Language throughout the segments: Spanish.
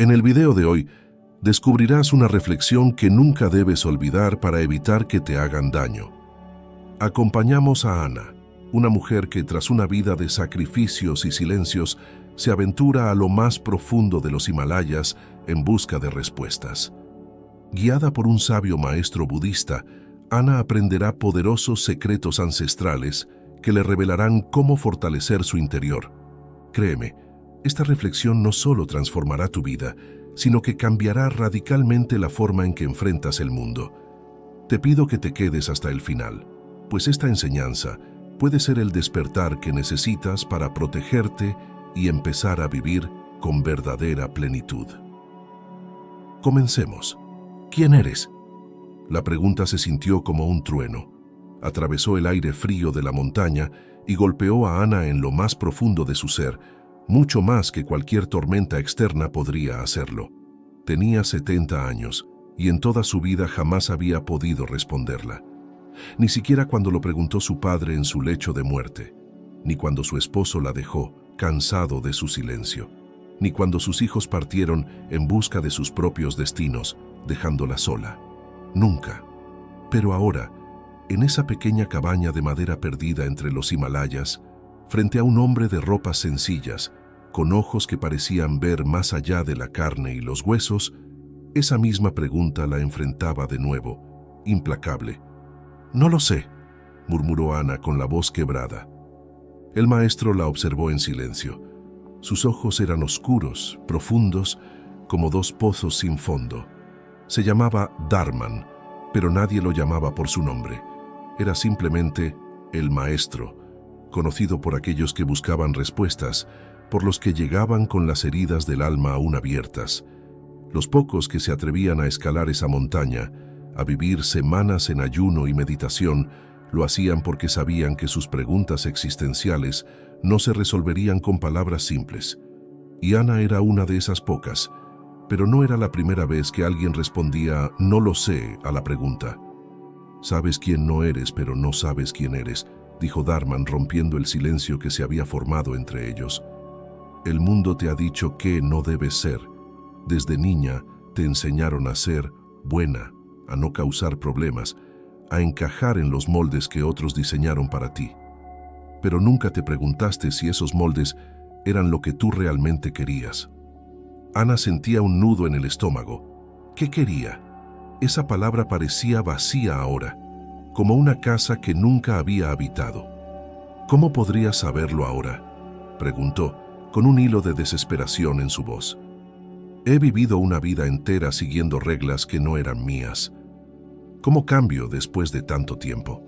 En el video de hoy, descubrirás una reflexión que nunca debes olvidar para evitar que te hagan daño. Acompañamos a Ana, una mujer que tras una vida de sacrificios y silencios, se aventura a lo más profundo de los Himalayas en busca de respuestas. Guiada por un sabio maestro budista, Ana aprenderá poderosos secretos ancestrales que le revelarán cómo fortalecer su interior. Créeme, esta reflexión no solo transformará tu vida, sino que cambiará radicalmente la forma en que enfrentas el mundo. Te pido que te quedes hasta el final, pues esta enseñanza puede ser el despertar que necesitas para protegerte y empezar a vivir con verdadera plenitud. Comencemos. ¿Quién eres? La pregunta se sintió como un trueno. Atravesó el aire frío de la montaña y golpeó a Ana en lo más profundo de su ser, mucho más que cualquier tormenta externa podría hacerlo. Tenía 70 años y en toda su vida jamás había podido responderla. Ni siquiera cuando lo preguntó su padre en su lecho de muerte, ni cuando su esposo la dejó, cansado de su silencio, ni cuando sus hijos partieron en busca de sus propios destinos, dejándola sola. Nunca. Pero ahora, en esa pequeña cabaña de madera perdida entre los Himalayas, frente a un hombre de ropas sencillas, con ojos que parecían ver más allá de la carne y los huesos, esa misma pregunta la enfrentaba de nuevo, implacable. «No lo sé», murmuró Ana con la voz quebrada. El maestro la observó en silencio. Sus ojos eran oscuros, profundos, como dos pozos sin fondo. Se llamaba Dharman, pero nadie lo llamaba por su nombre. Era simplemente el maestro, conocido por aquellos que buscaban respuestas, por los que llegaban con las heridas del alma aún abiertas. Los pocos que se atrevían a escalar esa montaña, a vivir semanas en ayuno y meditación, lo hacían porque sabían que sus preguntas existenciales no se resolverían con palabras simples. Y Ana era una de esas pocas, pero no era la primera vez que alguien respondía «no lo sé» a la pregunta. «Sabes quién no eres, pero no sabes quién eres», dijo Dharman rompiendo el silencio que se había formado entre ellos. «El mundo te ha dicho qué no debes ser. Desde niña te enseñaron a ser buena, a no causar problemas, a encajar en los moldes que otros diseñaron para ti. Pero nunca te preguntaste si esos moldes eran lo que tú realmente querías». Ana sentía un nudo en el estómago. ¿Qué quería? Esa palabra parecía vacía ahora, como una casa que nunca había habitado. «¿Cómo podría saberlo ahora?», preguntó, con un hilo de desesperación en su voz. «He vivido una vida entera siguiendo reglas que no eran mías. ¿Cómo cambio después de tanto tiempo?».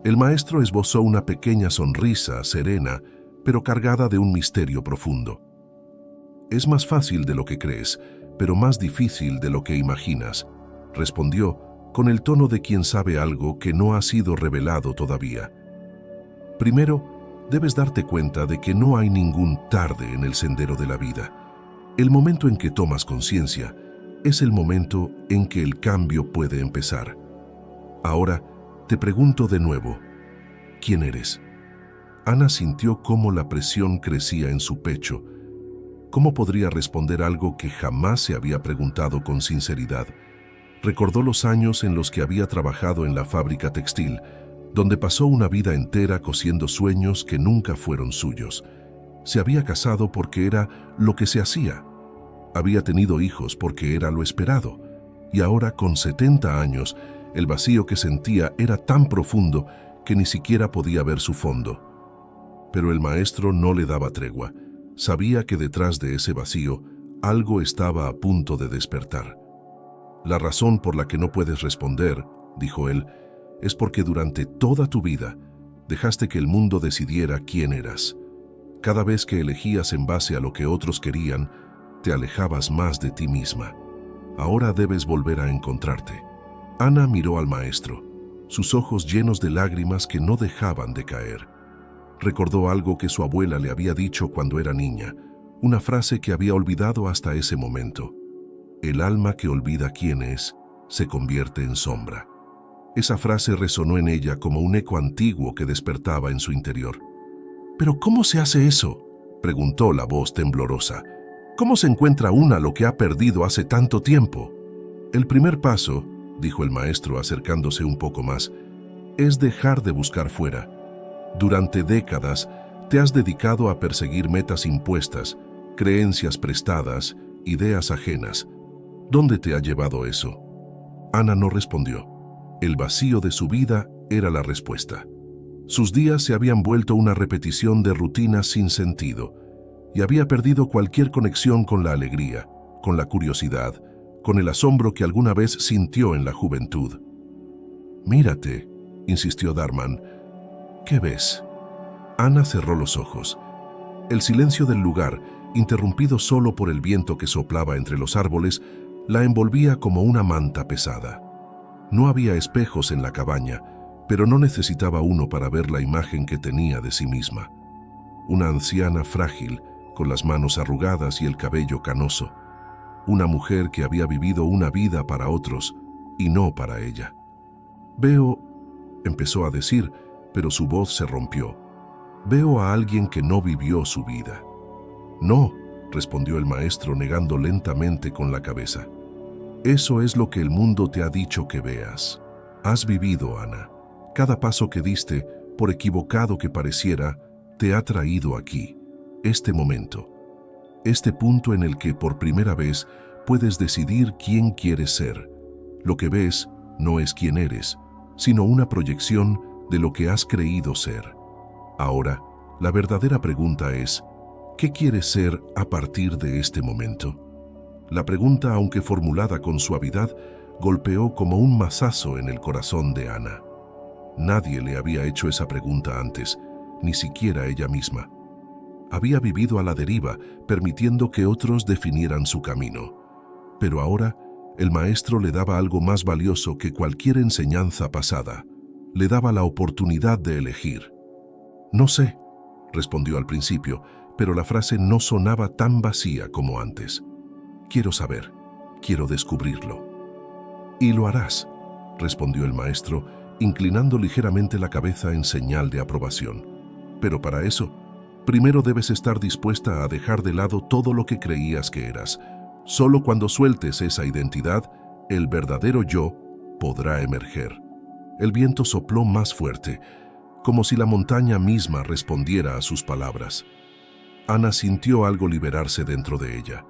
El maestro esbozó una pequeña sonrisa serena, pero cargada de un misterio profundo. «Es más fácil de lo que crees, pero más difícil de lo que imaginas», respondió con el tono de quien sabe algo que no ha sido revelado todavía. «Primero, debes darte cuenta de que no hay ningún tarde en el sendero de la vida. El momento en que tomas conciencia es el momento en que el cambio puede empezar. Ahora, te pregunto de nuevo, ¿quién eres?». Ana sintió cómo la presión crecía en su pecho. ¿Cómo podría responder algo que jamás se había preguntado con sinceridad? Recordó los años en los que había trabajado en la fábrica textil, donde pasó una vida entera cosiendo sueños que nunca fueron suyos. Se había casado porque era lo que se hacía. Había tenido hijos porque era lo esperado. Y ahora, con 70 años, el vacío que sentía era tan profundo que ni siquiera podía ver su fondo. Pero el maestro no le daba tregua. Sabía que detrás de ese vacío algo estaba a punto de despertar. «La razón por la que no puedes responder», dijo él, «es porque durante toda tu vida dejaste que el mundo decidiera quién eras. Cada vez que elegías en base a lo que otros querían, te alejabas más de ti misma. Ahora debes volver a encontrarte». Ana miró al maestro, sus ojos llenos de lágrimas que no dejaban de caer. Recordó algo que su abuela le había dicho cuando era niña, una frase que había olvidado hasta ese momento. «El alma que olvida quién es, se convierte en sombra». Esa frase resonó en ella como un eco antiguo que despertaba en su interior. «¿Pero cómo se hace eso?», preguntó la voz temblorosa. ¿Cómo se encuentra una lo que ha perdido hace tanto tiempo? El primer paso, dijo el maestro acercándose un poco más, es dejar de buscar fuera. Durante décadas te has dedicado a perseguir metas impuestas, creencias prestadas, ideas ajenas. ¿Dónde te ha llevado eso? Ana no respondió. El vacío de su vida era la respuesta. Sus días se habían vuelto una repetición de rutinas sin sentido, y había perdido cualquier conexión con la alegría, con la curiosidad, con el asombro que alguna vez sintió en la juventud. «Mírate», insistió Dharman. «¿Qué ves?» Ana cerró los ojos. El silencio del lugar, interrumpido solo por el viento que soplaba entre los árboles, la envolvía como una manta pesada. No había espejos en la cabaña, pero no necesitaba uno para ver la imagen que tenía de sí misma. Una anciana frágil, con las manos arrugadas y el cabello canoso. Una mujer que había vivido una vida para otros y no para ella. «Veo», empezó a decir, pero su voz se rompió. «Veo a alguien que no vivió su vida». «No», respondió el maestro negando lentamente con la cabeza. «Eso es lo que el mundo te ha dicho que veas. Has vivido, Ana. Cada paso que diste, por equivocado que pareciera, te ha traído aquí, este momento. Este punto en el que por primera vez puedes decidir quién quieres ser. Lo que ves no es quién eres, sino una proyección de lo que has creído ser. Ahora, la verdadera pregunta es, ¿qué quieres ser a partir de este momento?» La pregunta, aunque formulada con suavidad, golpeó como un mazazo en el corazón de Ana. Nadie le había hecho esa pregunta antes, ni siquiera ella misma. Había vivido a la deriva, permitiendo que otros definieran su camino. Pero ahora, el maestro le daba algo más valioso que cualquier enseñanza pasada. Le daba la oportunidad de elegir. «No sé», respondió al principio, pero la frase no sonaba tan vacía como antes. «Quiero saber, quiero descubrirlo». «Y lo harás», respondió el maestro, inclinando ligeramente la cabeza en señal de aprobación. «Pero para eso, primero debes estar dispuesta a dejar de lado todo lo que creías que eras. Solo cuando sueltes esa identidad, el verdadero yo podrá emerger». El viento sopló más fuerte, como si la montaña misma respondiera a sus palabras. Ana sintió algo liberarse dentro de ella.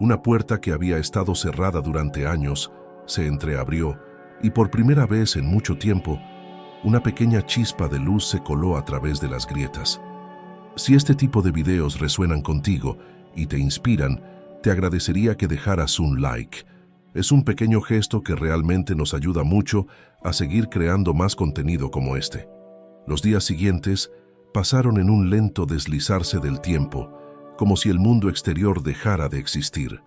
Una puerta que había estado cerrada durante años se entreabrió y por primera vez en mucho tiempo, una pequeña chispa de luz se coló a través de las grietas. Si este tipo de videos resuenan contigo y te inspiran, te agradecería que dejaras un like. Es un pequeño gesto que realmente nos ayuda mucho a seguir creando más contenido como este. Los días siguientes pasaron en un lento deslizarse del tiempo, como si el mundo exterior dejara de existir.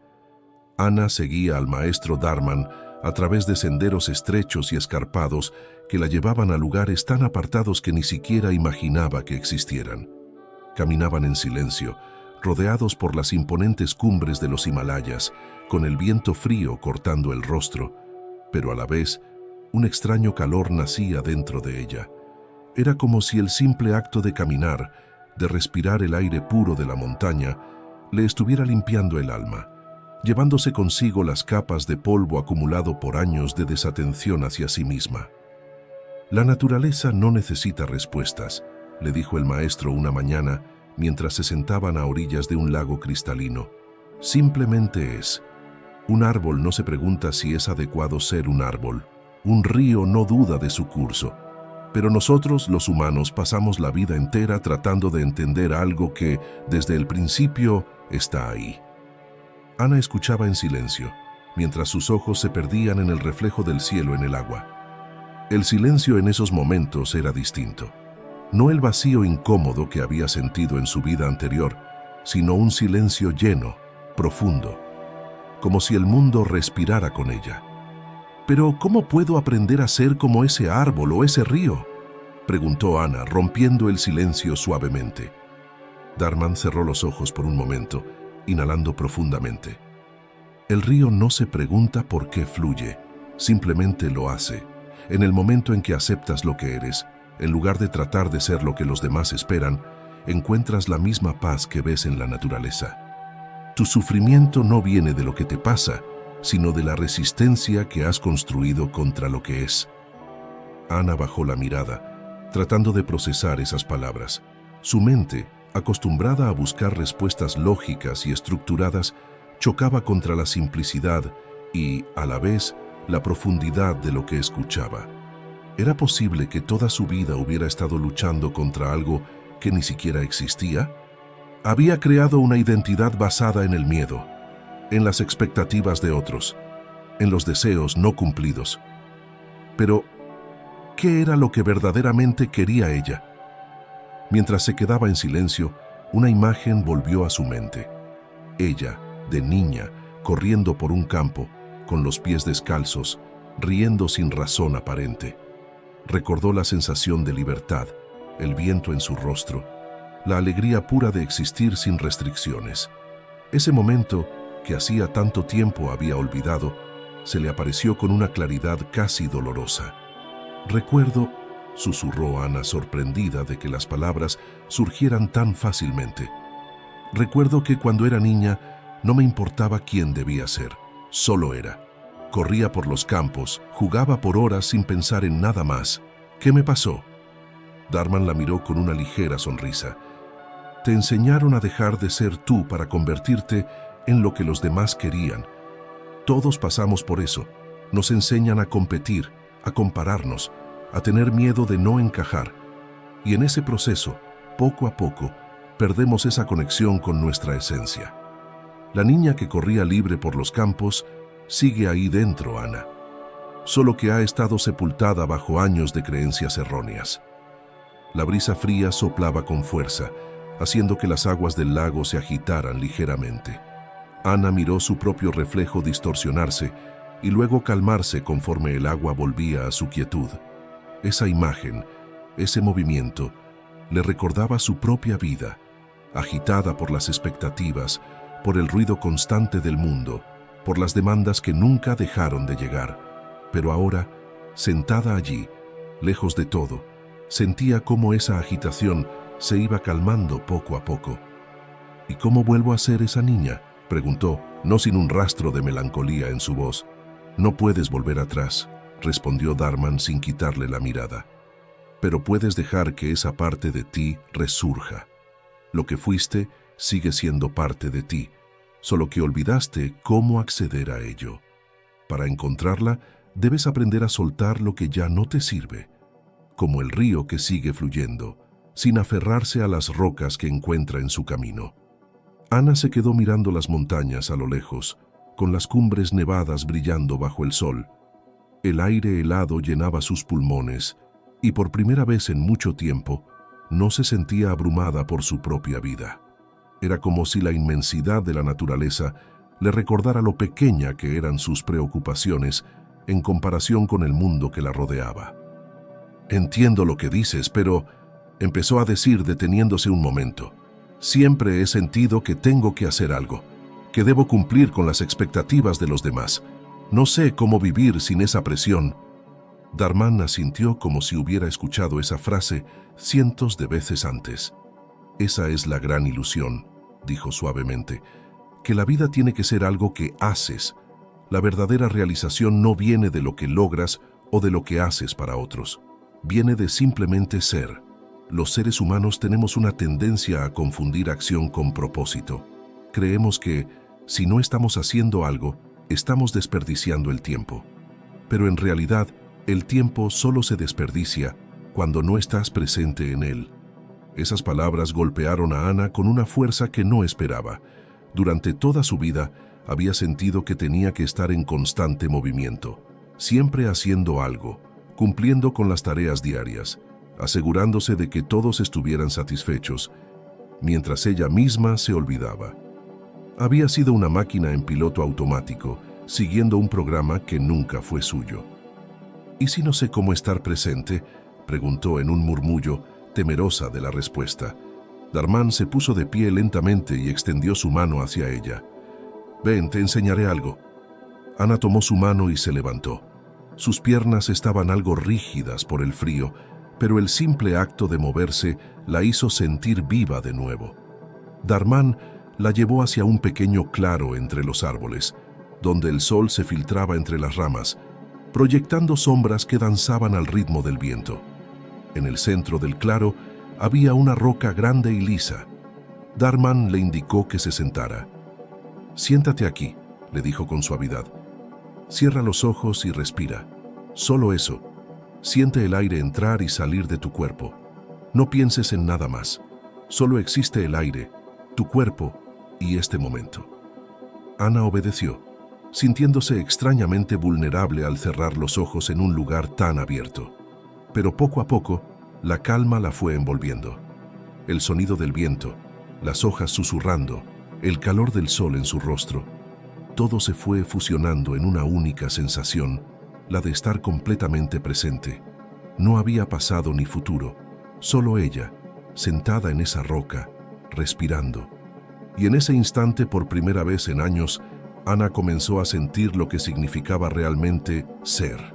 Ana seguía al maestro Dharman a través de senderos estrechos y escarpados que la llevaban a lugares tan apartados que ni siquiera imaginaba que existieran. Caminaban en silencio, rodeados por las imponentes cumbres de los Himalayas, con el viento frío cortando el rostro, pero a la vez un extraño calor nacía dentro de ella. Era como si el simple acto de caminar, de respirar el aire puro de la montaña, le estuviera limpiando el alma, llevándose consigo las capas de polvo acumulado por años de desatención hacia sí misma. «La naturaleza no necesita respuestas», le dijo el maestro una mañana mientras se sentaban a orillas de un lago cristalino. «Simplemente es. Un árbol no se pregunta si es adecuado ser un árbol. Un río no duda de su curso. Pero nosotros, los humanos, pasamos la vida entera tratando de entender algo que, desde el principio, está ahí». Ana escuchaba en silencio, mientras sus ojos se perdían en el reflejo del cielo en el agua. El silencio en esos momentos era distinto. No el vacío incómodo que había sentido en su vida anterior, sino un silencio lleno, profundo, como si el mundo respirara con ella. «¿Pero cómo puedo aprender a ser como ese árbol o ese río?», preguntó Ana, rompiendo el silencio suavemente. Dharman cerró los ojos por un momento, inhalando profundamente. «El río no se pregunta por qué fluye, simplemente lo hace. En el momento en que aceptas lo que eres, en lugar de tratar de ser lo que los demás esperan, encuentras la misma paz que ves en la naturaleza». Tu sufrimiento no viene de lo que te pasa, sino de la resistencia que has construido contra lo que es. Ana bajó la mirada, tratando de procesar esas palabras. Su mente, acostumbrada a buscar respuestas lógicas y estructuradas, chocaba contra la simplicidad y, a la vez, la profundidad de lo que escuchaba. ¿Era posible que toda su vida hubiera estado luchando contra algo que ni siquiera existía? Había creado una identidad basada en el miedo, en las expectativas de otros, en los deseos no cumplidos. Pero, ¿qué era lo que verdaderamente quería ella? Mientras se quedaba en silencio, una imagen volvió a su mente. Ella, de niña, corriendo por un campo, con los pies descalzos, riendo sin razón aparente. Recordó la sensación de libertad, el viento en su rostro, la alegría pura de existir sin restricciones. Ese momento, que hacía tanto tiempo había olvidado, se le apareció con una claridad casi dolorosa. «Recuerdo», susurró Ana, sorprendida de que las palabras surgieran tan fácilmente. «Recuerdo que cuando era niña no me importaba quién debía ser, solo era. Corría por los campos, jugaba por horas sin pensar en nada más. ¿Qué me pasó?». Dharman la miró con una ligera sonrisa. «Te enseñaron a dejar de ser tú para convertirte en lo que los demás querían. Todos pasamos por eso. Nos enseñan a competir, a compararnos, a tener miedo de no encajar. Y en ese proceso, poco a poco, perdemos esa conexión con nuestra esencia. La niña que corría libre por los campos sigue ahí dentro, Ana, solo que ha estado sepultada bajo años de creencias erróneas». La brisa fría soplaba con fuerza, haciendo que las aguas del lago se agitaran ligeramente. Ana miró su propio reflejo distorsionarse y luego calmarse conforme el agua volvía a su quietud. Esa imagen, ese movimiento, le recordaba su propia vida, agitada por las expectativas, por el ruido constante del mundo, por las demandas que nunca dejaron de llegar. Pero ahora, sentada allí, lejos de todo, sentía cómo esa agitación se iba calmando poco a poco. «¿Y cómo vuelvo a ser esa niña?», preguntó, no sin un rastro de melancolía en su voz. «No puedes volver atrás», respondió Dharman sin quitarle la mirada. «Pero puedes dejar que esa parte de ti resurja. Lo que fuiste sigue siendo parte de ti, solo que olvidaste cómo acceder a ello. Para encontrarla, debes aprender a soltar lo que ya no te sirve, como el río que sigue fluyendo, sin aferrarse a las rocas que encuentra en su camino». Ana se quedó mirando las montañas a lo lejos, con las cumbres nevadas brillando bajo el sol. El aire helado llenaba sus pulmones, y por primera vez en mucho tiempo, no se sentía abrumada por su propia vida. Era como si la inmensidad de la naturaleza le recordara lo pequeña que eran sus preocupaciones en comparación con el mundo que la rodeaba. «Entiendo lo que dices, pero», empezó a decir deteniéndose un momento, «siempre he sentido que tengo que hacer algo, que debo cumplir con las expectativas de los demás. No sé cómo vivir sin esa presión». Dharman asintió como si hubiera escuchado esa frase cientos de veces antes. «Esa es la gran ilusión», dijo suavemente, «que la vida tiene que ser algo que haces. La verdadera realización no viene de lo que logras o de lo que haces para otros. Viene de simplemente ser». Los seres humanos tenemos una tendencia a confundir acción con propósito. Creemos que, si no estamos haciendo algo, estamos desperdiciando el tiempo. Pero en realidad, el tiempo solo se desperdicia cuando no estás presente en él. Esas palabras golpearon a Ana con una fuerza que no esperaba. Durante toda su vida, había sentido que tenía que estar en constante movimiento, siempre haciendo algo, cumpliendo con las tareas diarias, asegurándose de que todos estuvieran satisfechos, mientras ella misma se olvidaba. Había sido una máquina en piloto automático, siguiendo un programa que nunca fue suyo. «¿Y si no sé cómo estar presente?», preguntó en un murmullo, temerosa de la respuesta. Dharman se puso de pie lentamente y extendió su mano hacia ella. «Ven, te enseñaré algo». Ana tomó su mano y se levantó. Sus piernas estaban algo rígidas por el frío, pero el simple acto de moverse la hizo sentir viva de nuevo. Dharman la llevó hacia un pequeño claro entre los árboles, donde el sol se filtraba entre las ramas, proyectando sombras que danzaban al ritmo del viento. En el centro del claro había una roca grande y lisa. Dharman le indicó que se sentara. «Siéntate aquí», le dijo con suavidad. «Cierra los ojos y respira. Solo eso. Siente el aire entrar y salir de tu cuerpo. No pienses en nada más. Solo existe el aire, tu cuerpo y este momento». Ana obedeció, sintiéndose extrañamente vulnerable al cerrar los ojos en un lugar tan abierto. Pero poco a poco, la calma la fue envolviendo. El sonido del viento, las hojas susurrando, el calor del sol en su rostro, todo se fue fusionando en una única sensación, la de estar completamente presente. No había pasado ni futuro, solo ella, sentada en esa roca, respirando. Y en ese instante, por primera vez en años, Ana comenzó a sentir lo que significaba realmente ser.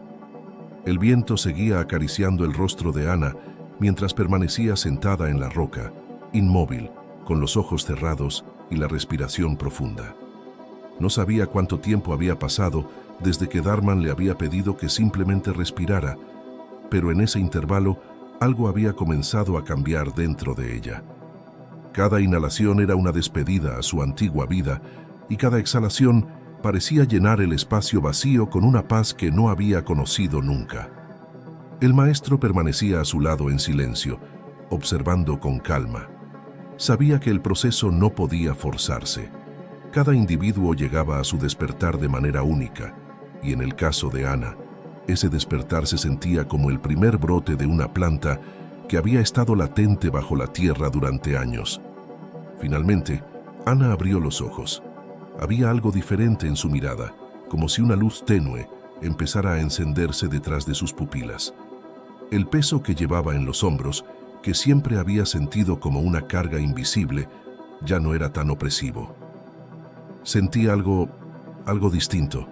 El viento seguía acariciando el rostro de Ana mientras permanecía sentada en la roca, inmóvil, con los ojos cerrados y la respiración profunda. No sabía cuánto tiempo había pasado desde que Dharman le había pedido que simplemente respirara, pero en ese intervalo algo había comenzado a cambiar dentro de ella. Cada inhalación era una despedida a su antigua vida y cada exhalación parecía llenar el espacio vacío con una paz que no había conocido nunca. El maestro permanecía a su lado en silencio, observando con calma. Sabía que el proceso no podía forzarse. Cada individuo llegaba a su despertar de manera única, y en el caso de Ana, ese despertar se sentía como el primer brote de una planta que había estado latente bajo la tierra durante años. Finalmente, Ana abrió los ojos. Había algo diferente en su mirada, como si una luz tenue empezara a encenderse detrás de sus pupilas. El peso que llevaba en los hombros, que siempre había sentido como una carga invisible, ya no era tan opresivo. «Sentí algo distinto»,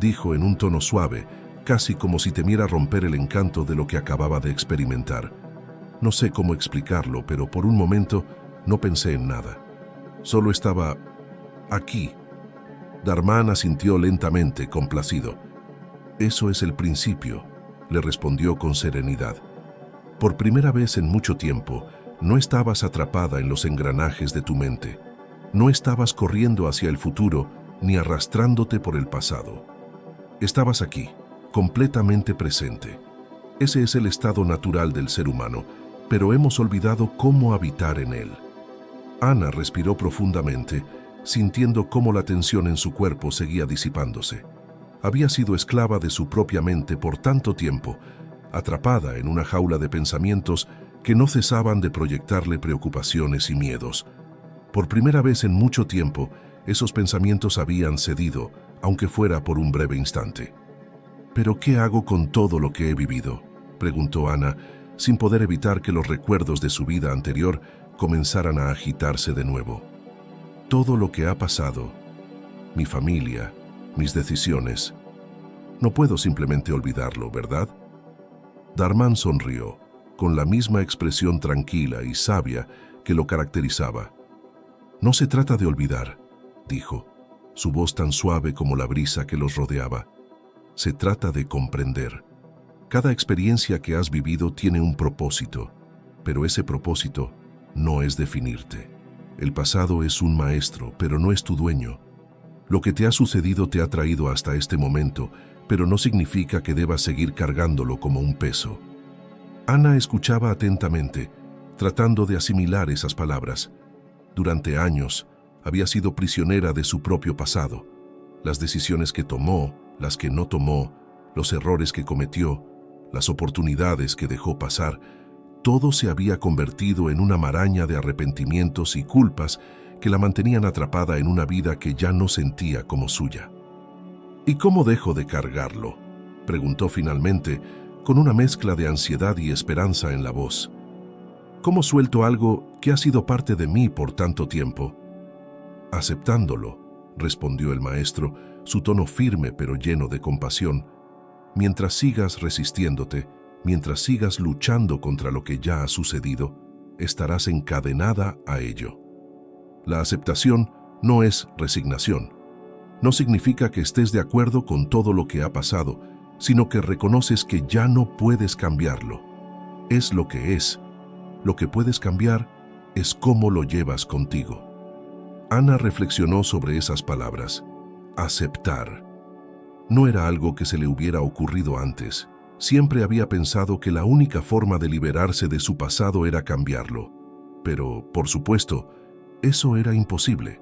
dijo en un tono suave, casi como si temiera romper el encanto de lo que acababa de experimentar. No sé cómo explicarlo, pero por un momento no pensé en nada. Solo estaba aquí. Dharman asintió lentamente, complacido. «Eso es el principio», le respondió con serenidad. «Por primera vez en mucho tiempo, no estabas atrapada en los engranajes de tu mente. No estabas corriendo hacia el futuro ni arrastrándote por el pasado. Estabas aquí, completamente presente. Ese es el estado natural del ser humano, pero hemos olvidado cómo habitar en él». Ana respiró profundamente, sintiendo cómo la tensión en su cuerpo seguía disipándose. Había sido esclava de su propia mente por tanto tiempo, atrapada en una jaula de pensamientos que no cesaban de proyectarle preocupaciones y miedos. Por primera vez en mucho tiempo, esos pensamientos habían cedido, aunque fuera por un breve instante. «¿Pero qué hago con todo lo que he vivido?», preguntó Ana, sin poder evitar que los recuerdos de su vida anterior comenzaran a agitarse de nuevo. «Todo lo que ha pasado, mi familia, mis decisiones. No puedo simplemente olvidarlo, ¿verdad?». Dharman sonrió, con la misma expresión tranquila y sabia que lo caracterizaba. «No se trata de olvidar», dijo, su voz tan suave como la brisa que los rodeaba. «Se trata de comprender. Cada experiencia que has vivido tiene un propósito, pero ese propósito no es definirte. El pasado es un maestro, pero no es tu dueño. Lo que te ha sucedido te ha traído hasta este momento, pero no significa que debas seguir cargándolo como un peso». Ana escuchaba atentamente, tratando de asimilar esas palabras. Durante años, había sido prisionera de su propio pasado. Las decisiones que tomó, las que no tomó, los errores que cometió, las oportunidades que dejó pasar, todo se había convertido en una maraña de arrepentimientos y culpas que la mantenían atrapada en una vida que ya no sentía como suya. «¿Y cómo dejo de cargarlo?», preguntó finalmente, con una mezcla de ansiedad y esperanza en la voz. «¿Cómo suelto algo que ha sido parte de mí por tanto tiempo?». «Aceptándolo», respondió el maestro, su tono firme pero lleno de compasión. «Mientras sigas resistiéndote, mientras sigas luchando contra lo que ya ha sucedido, estarás encadenada a ello». La aceptación no es resignación. No significa que estés de acuerdo con todo lo que ha pasado, sino que reconoces que ya no puedes cambiarlo. Es lo que es. Lo que puedes cambiar es cómo lo llevas contigo. Ana reflexionó sobre esas palabras. Aceptar. No era algo que se le hubiera ocurrido antes. Siempre había pensado que la única forma de liberarse de su pasado era cambiarlo. Pero, por supuesto, eso era imposible.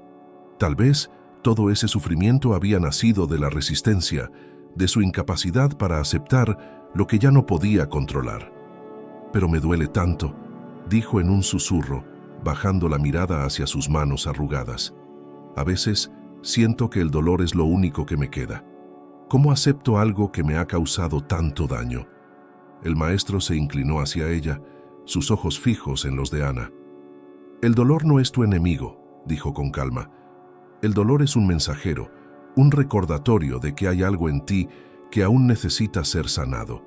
Tal vez todo ese sufrimiento había nacido de la resistencia, de su incapacidad para aceptar lo que ya no podía controlar. «Pero me duele tanto», dijo en un susurro, bajando la mirada hacia sus manos arrugadas. «A veces siento que el dolor es lo único que me queda. ¿Cómo acepto algo que me ha causado tanto daño?» El maestro se inclinó hacia ella, sus ojos fijos en los de Ana. «El dolor no es tu enemigo», dijo con calma. «El dolor es un mensajero, un recordatorio de que hay algo en ti que aún necesita ser sanado.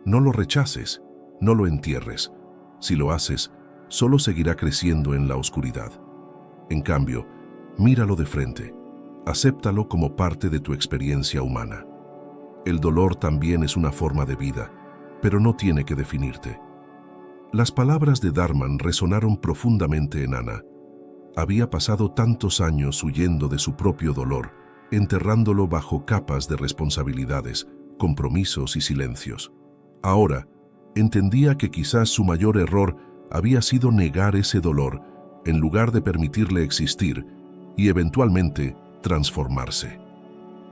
No lo rechaces, no lo entierres. Si lo haces, solo seguirá creciendo en la oscuridad. En cambio, míralo de frente. Acéptalo como parte de tu experiencia humana. El dolor también es una forma de vida, pero no tiene que definirte». Las palabras de Dharman resonaron profundamente en Ana. Había pasado tantos años huyendo de su propio dolor, enterrándolo bajo capas de responsabilidades, compromisos y silencios. Ahora, entendía que quizás su mayor error había sido negar ese dolor, en lugar de permitirle existir y eventualmente transformarse.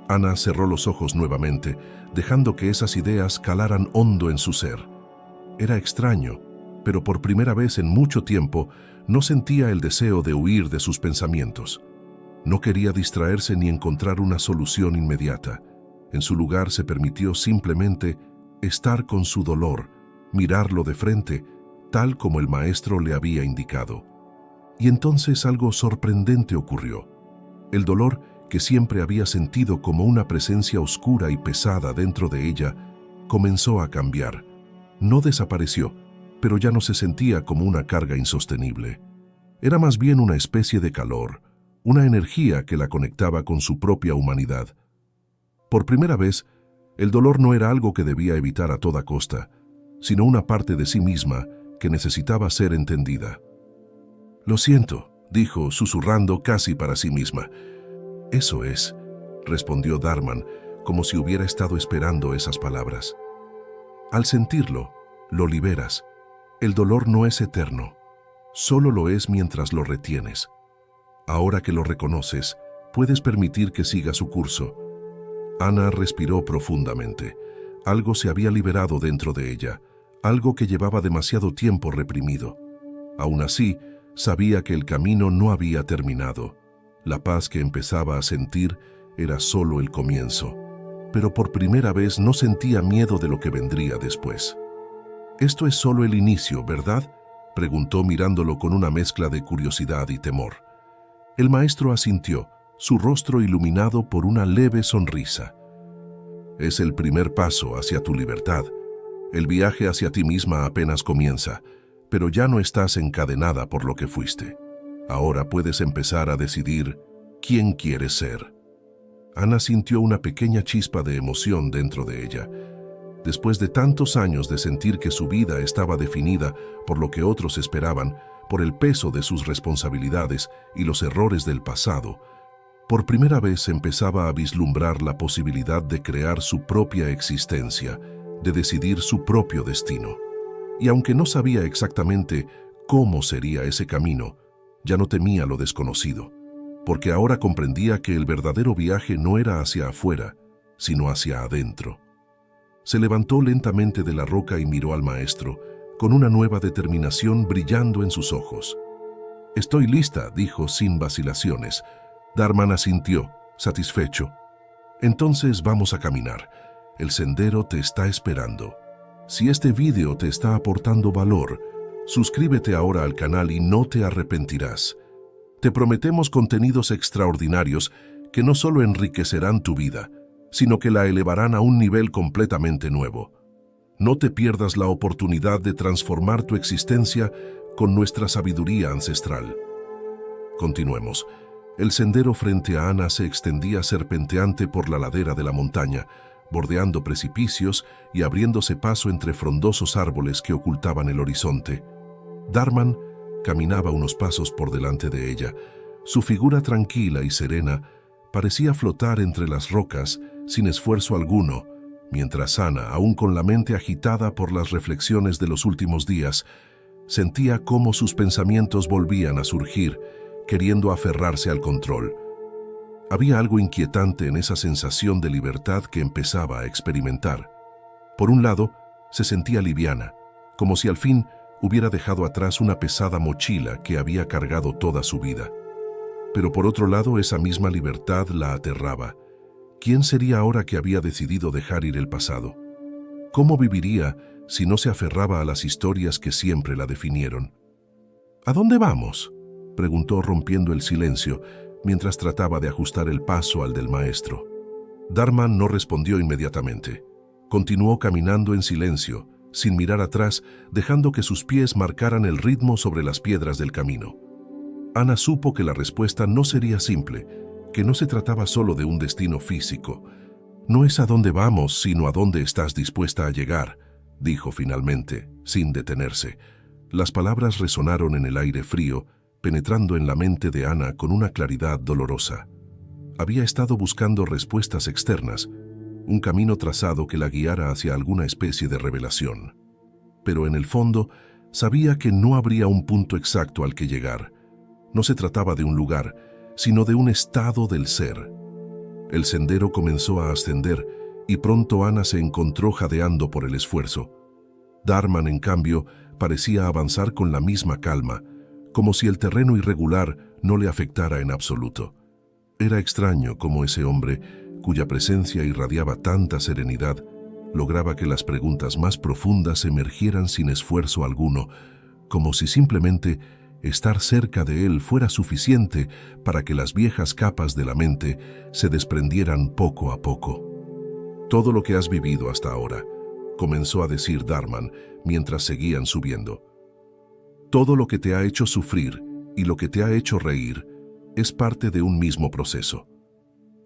Ana cerró los ojos nuevamente, dejando que esas ideas calaran hondo en su ser. Era extraño, pero por primera vez en mucho tiempo no sentía el deseo de huir de sus pensamientos. No quería distraerse ni encontrar una solución inmediata. En su lugar se permitió simplemente estar con su dolor, mirarlo de frente, tal como el maestro le había indicado. Y entonces algo sorprendente ocurrió. El dolor, que siempre había sentido como una presencia oscura y pesada dentro de ella, comenzó a cambiar. No desapareció, pero ya no se sentía como una carga insostenible. Era más bien una especie de calor, una energía que la conectaba con su propia humanidad. Por primera vez, el dolor no era algo que debía evitar a toda costa, sino una parte de sí misma que necesitaba ser entendida. «Lo siento», dijo, susurrando casi para sí misma. «Eso es», respondió Dharman, como si hubiera estado esperando esas palabras. Al sentirlo, lo liberas. El dolor no es eterno, solo lo es mientras lo retienes. Ahora que lo reconoces, puedes permitir que siga su curso. Ana respiró profundamente. Algo se había liberado dentro de ella, algo que llevaba demasiado tiempo reprimido. Aún así, sabía que el camino no había terminado. La paz que empezaba a sentir era solo el comienzo, pero por primera vez no sentía miedo de lo que vendría después. «Esto es solo el inicio, ¿verdad?», preguntó mirándolo con una mezcla de curiosidad y temor. El maestro asintió, su rostro iluminado por una leve sonrisa. «Es el primer paso hacia tu libertad. El viaje hacia ti misma apenas comienza, pero ya no estás encadenada por lo que fuiste. Ahora puedes empezar a decidir quién quieres ser». Ana sintió una pequeña chispa de emoción dentro de ella. Después de tantos años de sentir que su vida estaba definida por lo que otros esperaban, por el peso de sus responsabilidades y los errores del pasado, por primera vez empezaba a vislumbrar la posibilidad de crear su propia existencia, de decidir su propio destino. Y aunque no sabía exactamente cómo sería ese camino, ya no temía lo desconocido, porque ahora comprendía que el verdadero viaje no era hacia afuera, sino hacia adentro. Se levantó lentamente de la roca y miró al maestro, con una nueva determinación brillando en sus ojos. «Estoy lista», dijo sin vacilaciones. Dharman asintió, satisfecho. «Entonces vamos a caminar. El sendero te está esperando. Si este video te está aportando valor, suscríbete ahora al canal y no te arrepentirás. Te prometemos contenidos extraordinarios que no solo enriquecerán tu vida, sino que la elevarán a un nivel completamente nuevo. No te pierdas la oportunidad de transformar tu existencia con nuestra sabiduría ancestral». Continuemos. El sendero frente a Ana se extendía serpenteante por la ladera de la montaña, bordeando precipicios y abriéndose paso entre frondosos árboles que ocultaban el horizonte. Dharman caminaba unos pasos por delante de ella. Su figura tranquila y serena parecía flotar entre las rocas sin esfuerzo alguno, mientras Ana, aún con la mente agitada por las reflexiones de los últimos días, sentía cómo sus pensamientos volvían a surgir, queriendo aferrarse al control. Había algo inquietante en esa sensación de libertad que empezaba a experimentar. Por un lado, se sentía liviana, como si al fin hubiera dejado atrás una pesada mochila que había cargado toda su vida. Pero por otro lado, esa misma libertad la aterraba. ¿Quién sería ahora que había decidido dejar ir el pasado? ¿Cómo viviría si no se aferraba a las historias que siempre la definieron? ¿A dónde vamos?, preguntó rompiendo el silencio, mientras trataba de ajustar el paso al del maestro. Dharman no respondió inmediatamente. Continuó caminando en silencio, sin mirar atrás, dejando que sus pies marcaran el ritmo sobre las piedras del camino. Ana supo que la respuesta no sería simple, que no se trataba solo de un destino físico. No es a dónde vamos, sino a dónde estás dispuesta a llegar, dijo finalmente, sin detenerse. Las palabras resonaron en el aire frío, penetrando en la mente de Ana con una claridad dolorosa. Había estado buscando respuestas externas, un camino trazado que la guiara hacia alguna especie de revelación. Pero en el fondo, sabía que no habría un punto exacto al que llegar. No se trataba de un lugar, sino de un estado del ser. El sendero comenzó a ascender y pronto Ana se encontró jadeando por el esfuerzo. Dharman, en cambio, parecía avanzar con la misma calma, como si el terreno irregular no le afectara en absoluto. Era extraño cómo ese hombre, cuya presencia irradiaba tanta serenidad, lograba que las preguntas más profundas emergieran sin esfuerzo alguno, como si simplemente estar cerca de él fuera suficiente para que las viejas capas de la mente se desprendieran poco a poco. «Todo lo que has vivido hasta ahora», comenzó a decir Dharman mientras seguían subiendo. «Todo lo que te ha hecho sufrir y lo que te ha hecho reír es parte de un mismo proceso.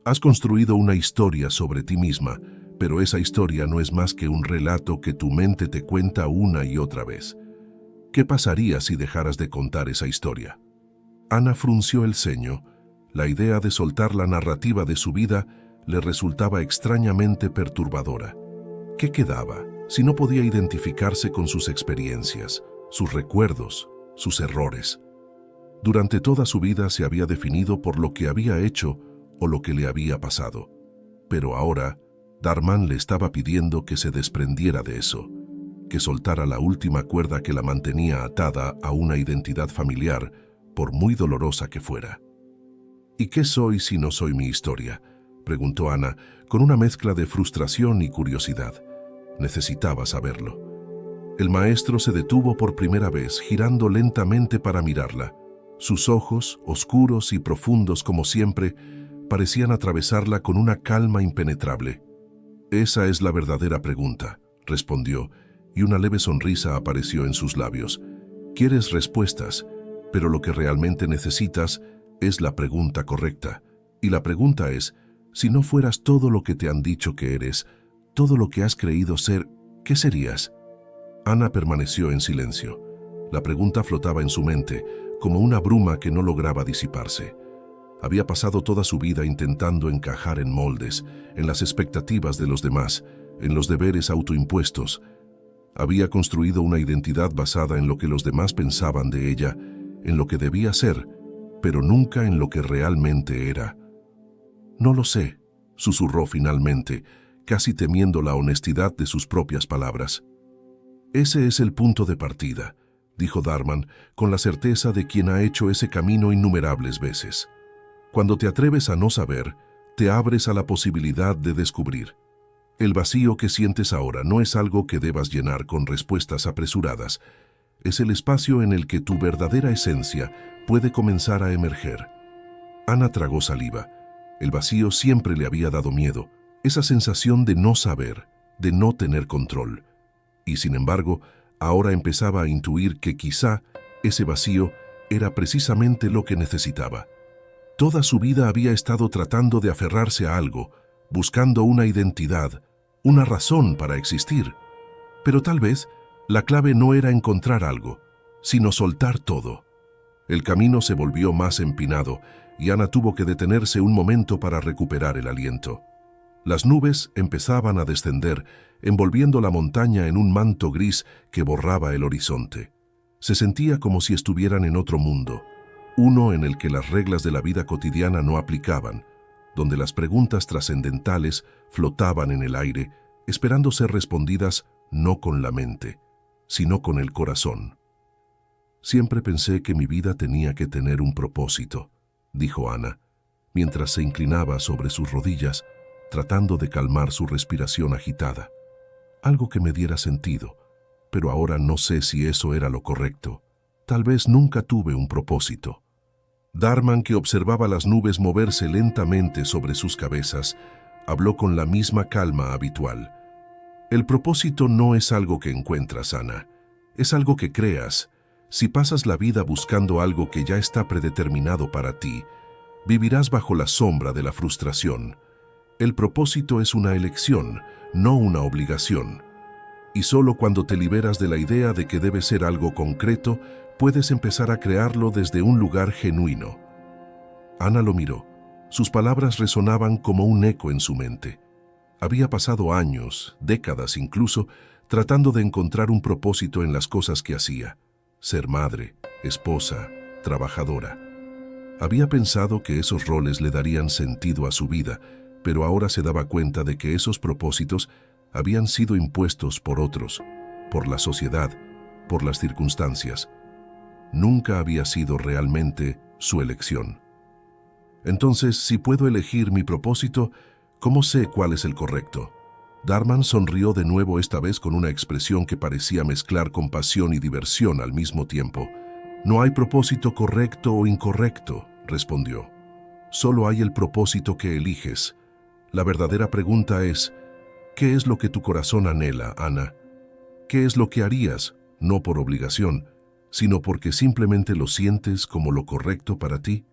Has construido una historia sobre ti misma, pero esa historia no es más que un relato que tu mente te cuenta una y otra vez. ¿Qué pasaría si dejaras de contar esa historia?». Ana frunció el ceño. La idea de soltar la narrativa de su vida le resultaba extrañamente perturbadora. ¿Qué quedaba si no podía identificarse con sus experiencias, sus recuerdos, sus errores? Durante toda su vida se había definido por lo que había hecho o lo que le había pasado. Pero ahora, Dharman le estaba pidiendo que se desprendiera de eso, que soltara la última cuerda que la mantenía atada a una identidad familiar, por muy dolorosa que fuera. «¿Y qué soy si no soy mi historia?», preguntó Ana, con una mezcla de frustración y curiosidad. Necesitaba saberlo. El maestro se detuvo por primera vez, girando lentamente para mirarla. Sus ojos, oscuros y profundos como siempre, parecían atravesarla con una calma impenetrable. «Esa es la verdadera pregunta», respondió, y una leve sonrisa apareció en sus labios. «Quieres respuestas, pero lo que realmente necesitas es la pregunta correcta. Y la pregunta es, si no fueras todo lo que te han dicho que eres, todo lo que has creído ser, ¿qué serías?». Ana permaneció en silencio. La pregunta flotaba en su mente, como una bruma que no lograba disiparse. Había pasado toda su vida intentando encajar en moldes, en las expectativas de los demás, en los deberes autoimpuestos. Había construido una identidad basada en lo que los demás pensaban de ella, en lo que debía ser, pero nunca en lo que realmente era. «No lo sé», susurró finalmente, casi temiendo la honestidad de sus propias palabras. «Ese es el punto de partida», dijo Dharman, con la certeza de quien ha hecho ese camino innumerables veces. «Cuando te atreves a no saber, te abres a la posibilidad de descubrir. El vacío que sientes ahora no es algo que debas llenar con respuestas apresuradas. Es el espacio en el que tu verdadera esencia puede comenzar a emerger». Ana tragó saliva. El vacío siempre le había dado miedo, esa sensación de no saber, de no tener control. Y sin embargo, ahora empezaba a intuir que quizá ese vacío era precisamente lo que necesitaba. Toda su vida había estado tratando de aferrarse a algo, buscando una identidad, una razón para existir. Pero tal vez la clave no era encontrar algo, sino soltar todo. El camino se volvió más empinado y Ana tuvo que detenerse un momento para recuperar el aliento. Las nubes empezaban a descender, envolviendo la montaña en un manto gris que borraba el horizonte. Se sentía como si estuvieran en otro mundo, uno en el que las reglas de la vida cotidiana no aplicaban, donde las preguntas trascendentales flotaban en el aire, esperando ser respondidas no con la mente, sino con el corazón. Siempre pensé que mi vida tenía que tener un propósito, dijo Ana, mientras se inclinaba sobre sus rodillas, tratando de calmar su respiración agitada. Algo que me diera sentido, pero ahora no sé si eso era lo correcto. Tal vez nunca tuve un propósito. Dharman, que observaba las nubes moverse lentamente sobre sus cabezas, habló con la misma calma habitual. El propósito no es algo que encuentras, Ana. Es algo que creas. Si pasas la vida buscando algo que ya está predeterminado para ti, vivirás bajo la sombra de la frustración. El propósito es una elección, no una obligación. Y solo cuando te liberas de la idea de que debe ser algo concreto, puedes empezar a crearlo desde un lugar genuino. Ana lo miró. Sus palabras resonaban como un eco en su mente. Había pasado años, décadas incluso, tratando de encontrar un propósito en las cosas que hacía. Ser madre, esposa, trabajadora. Había pensado que esos roles le darían sentido a su vida, pero ahora se daba cuenta de que esos propósitos habían sido impuestos por otros, por la sociedad, por las circunstancias. Nunca había sido realmente su elección. Entonces, si puedo elegir mi propósito, ¿cómo sé cuál es el correcto? Dharman sonrió de nuevo, esta vez con una expresión que parecía mezclar compasión y diversión al mismo tiempo. No hay propósito correcto o incorrecto, respondió. Solo hay el propósito que eliges. La verdadera pregunta es, ¿qué es lo que tu corazón anhela, Ana? ¿Qué es lo que harías, no por obligación, sino porque simplemente lo sientes como lo correcto para ti?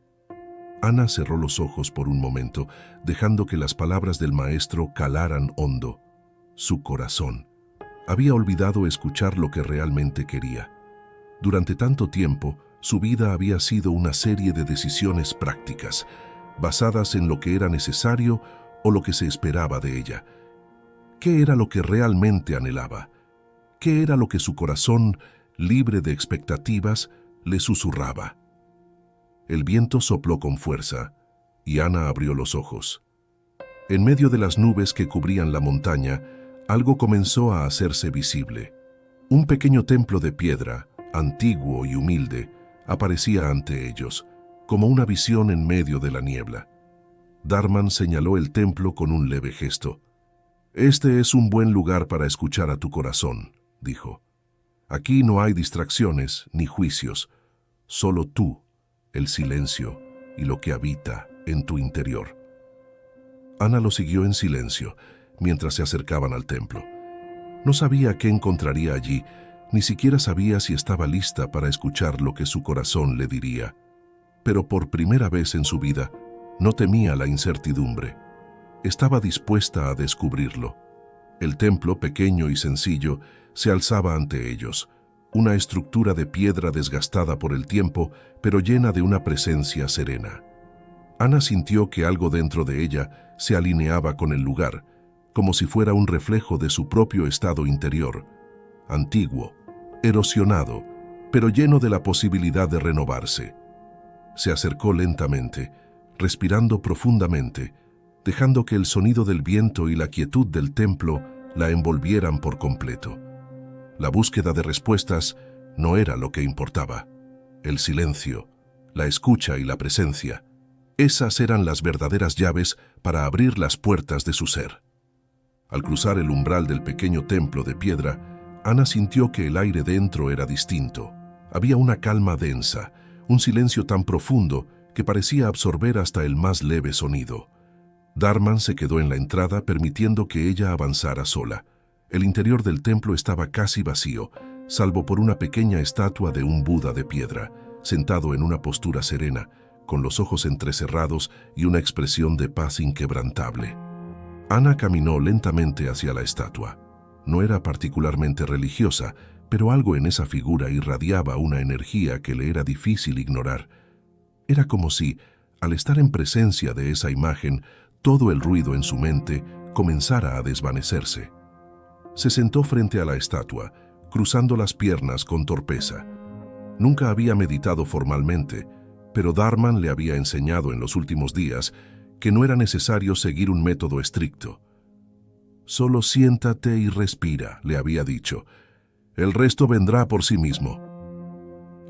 Ana cerró los ojos por un momento, dejando que las palabras del maestro calaran hondo. Su corazón. Había olvidado escuchar lo que realmente quería. Durante tanto tiempo, su vida había sido una serie de decisiones prácticas, basadas en lo que era necesario o lo que se esperaba de ella. ¿Qué era lo que realmente anhelaba? ¿Qué era lo que su corazón, libre de expectativas, le susurraba? El viento sopló con fuerza, y Ana abrió los ojos. En medio de las nubes que cubrían la montaña, algo comenzó a hacerse visible. Un pequeño templo de piedra, antiguo y humilde, aparecía ante ellos, como una visión en medio de la niebla. Dharman señaló el templo con un leve gesto. «Este es un buen lugar para escuchar a tu corazón», dijo. «Aquí no hay distracciones ni juicios, solo tú, el silencio y lo que habita en tu interior». Ana lo siguió en silencio mientras se acercaban al templo. No sabía qué encontraría allí, ni siquiera sabía si estaba lista para escuchar lo que su corazón le diría. Pero por primera vez en su vida, no temía la incertidumbre. Estaba dispuesta a descubrirlo. El templo, pequeño y sencillo, se alzaba ante ellos, una estructura de piedra desgastada por el tiempo, pero llena de una presencia serena. Ana sintió que algo dentro de ella se alineaba con el lugar, como si fuera un reflejo de su propio estado interior, antiguo, erosionado, pero lleno de la posibilidad de renovarse. Se acercó lentamente, respirando profundamente, dejando que el sonido del viento y la quietud del templo la envolvieran por completo. La búsqueda de respuestas no era lo que importaba. El silencio, la escucha y la presencia, esas eran las verdaderas llaves para abrir las puertas de su ser. Al cruzar el umbral del pequeño templo de piedra, Ana sintió que el aire dentro era distinto. Había una calma densa, un silencio tan profundo que parecía absorber hasta el más leve sonido. Dharman se quedó en la entrada, permitiendo que ella avanzara sola. El interior del templo estaba casi vacío, salvo por una pequeña estatua de un Buda de piedra, sentado en una postura serena, con los ojos entrecerrados y una expresión de paz inquebrantable. Ana caminó lentamente hacia la estatua. No era particularmente religiosa, pero algo en esa figura irradiaba una energía que le era difícil ignorar. Era como si, al estar en presencia de esa imagen, todo el ruido en su mente comenzara a desvanecerse. Se sentó frente a la estatua, cruzando las piernas con torpeza. Nunca había meditado formalmente, pero Dharman le había enseñado en los últimos días que no era necesario seguir un método estricto. «Solo siéntate y respira», le había dicho. «El resto vendrá por sí mismo».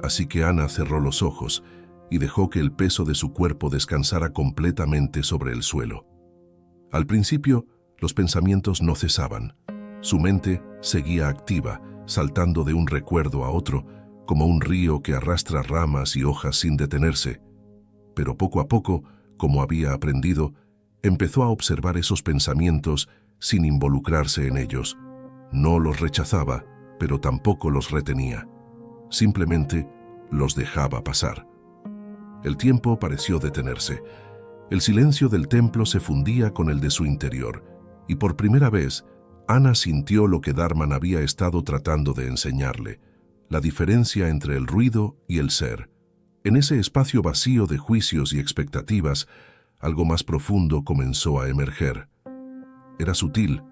Así que Ana cerró los ojos y dejó que el peso de su cuerpo descansara completamente sobre el suelo. Al principio, los pensamientos no cesaban. Su mente seguía activa, saltando de un recuerdo a otro, como un río que arrastra ramas y hojas sin detenerse. Pero poco a poco, como había aprendido, empezó a observar esos pensamientos sin involucrarse en ellos. No los rechazaba, pero tampoco los retenía. Simplemente los dejaba pasar. El tiempo pareció detenerse. El silencio del templo se fundía con el de su interior, y por primera vez, Ana sintió lo que Dharman había estado tratando de enseñarle, la diferencia entre el ruido y el ser. En ese espacio vacío de juicios y expectativas, algo más profundo comenzó a emerger. Era sutil,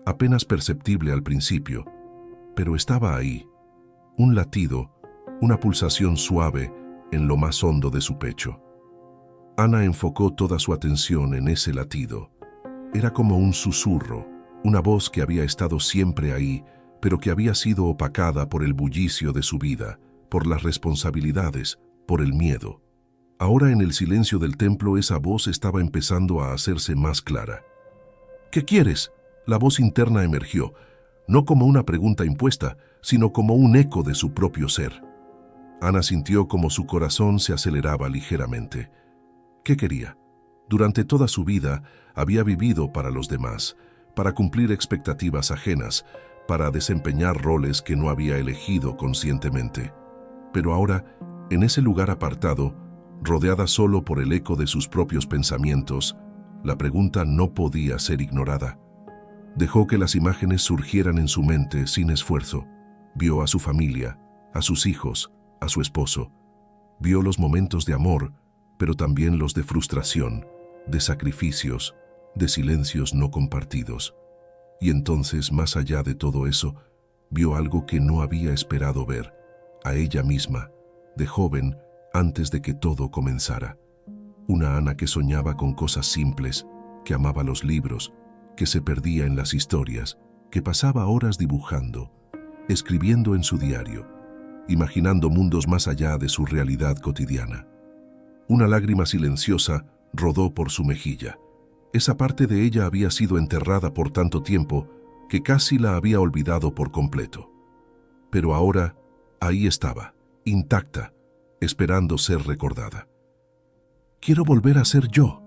apenas perceptible al principio, pero estaba ahí, un latido, una pulsación suave en lo más hondo de su pecho. Ana enfocó toda su atención en ese latido. Era como un susurro, una voz que había estado siempre ahí, pero que había sido opacada por el bullicio de su vida, por las responsabilidades, por el miedo. Ahora en el silencio del templo esa voz estaba empezando a hacerse más clara. «¿Qué quieres?», la voz interna emergió, no como una pregunta impuesta, sino como un eco de su propio ser. Ana sintió como su corazón se aceleraba ligeramente. ¿Qué quería? Durante toda su vida había vivido para los demás, para cumplir expectativas ajenas, para desempeñar roles que no había elegido conscientemente. Pero ahora, en ese lugar apartado, rodeada solo por el eco de sus propios pensamientos, la pregunta no podía ser ignorada. Dejó que las imágenes surgieran en su mente sin esfuerzo. Vio a su familia, a sus hijos, a su esposo. Vio los momentos de amor, pero también los de frustración, de sacrificios, de silencios no compartidos. Y entonces, más allá de todo eso, vio algo que no había esperado ver, a ella misma, de joven, antes de que todo comenzara. Una Ana que soñaba con cosas simples, que amaba los libros, que se perdía en las historias, que pasaba horas dibujando, escribiendo en su diario, imaginando mundos más allá de su realidad cotidiana. Una lágrima silenciosa rodó por su mejilla. Esa parte de ella había sido enterrada por tanto tiempo que casi la había olvidado por completo. Pero ahora, ahí estaba, intacta, esperando ser recordada. «Quiero volver a ser yo»,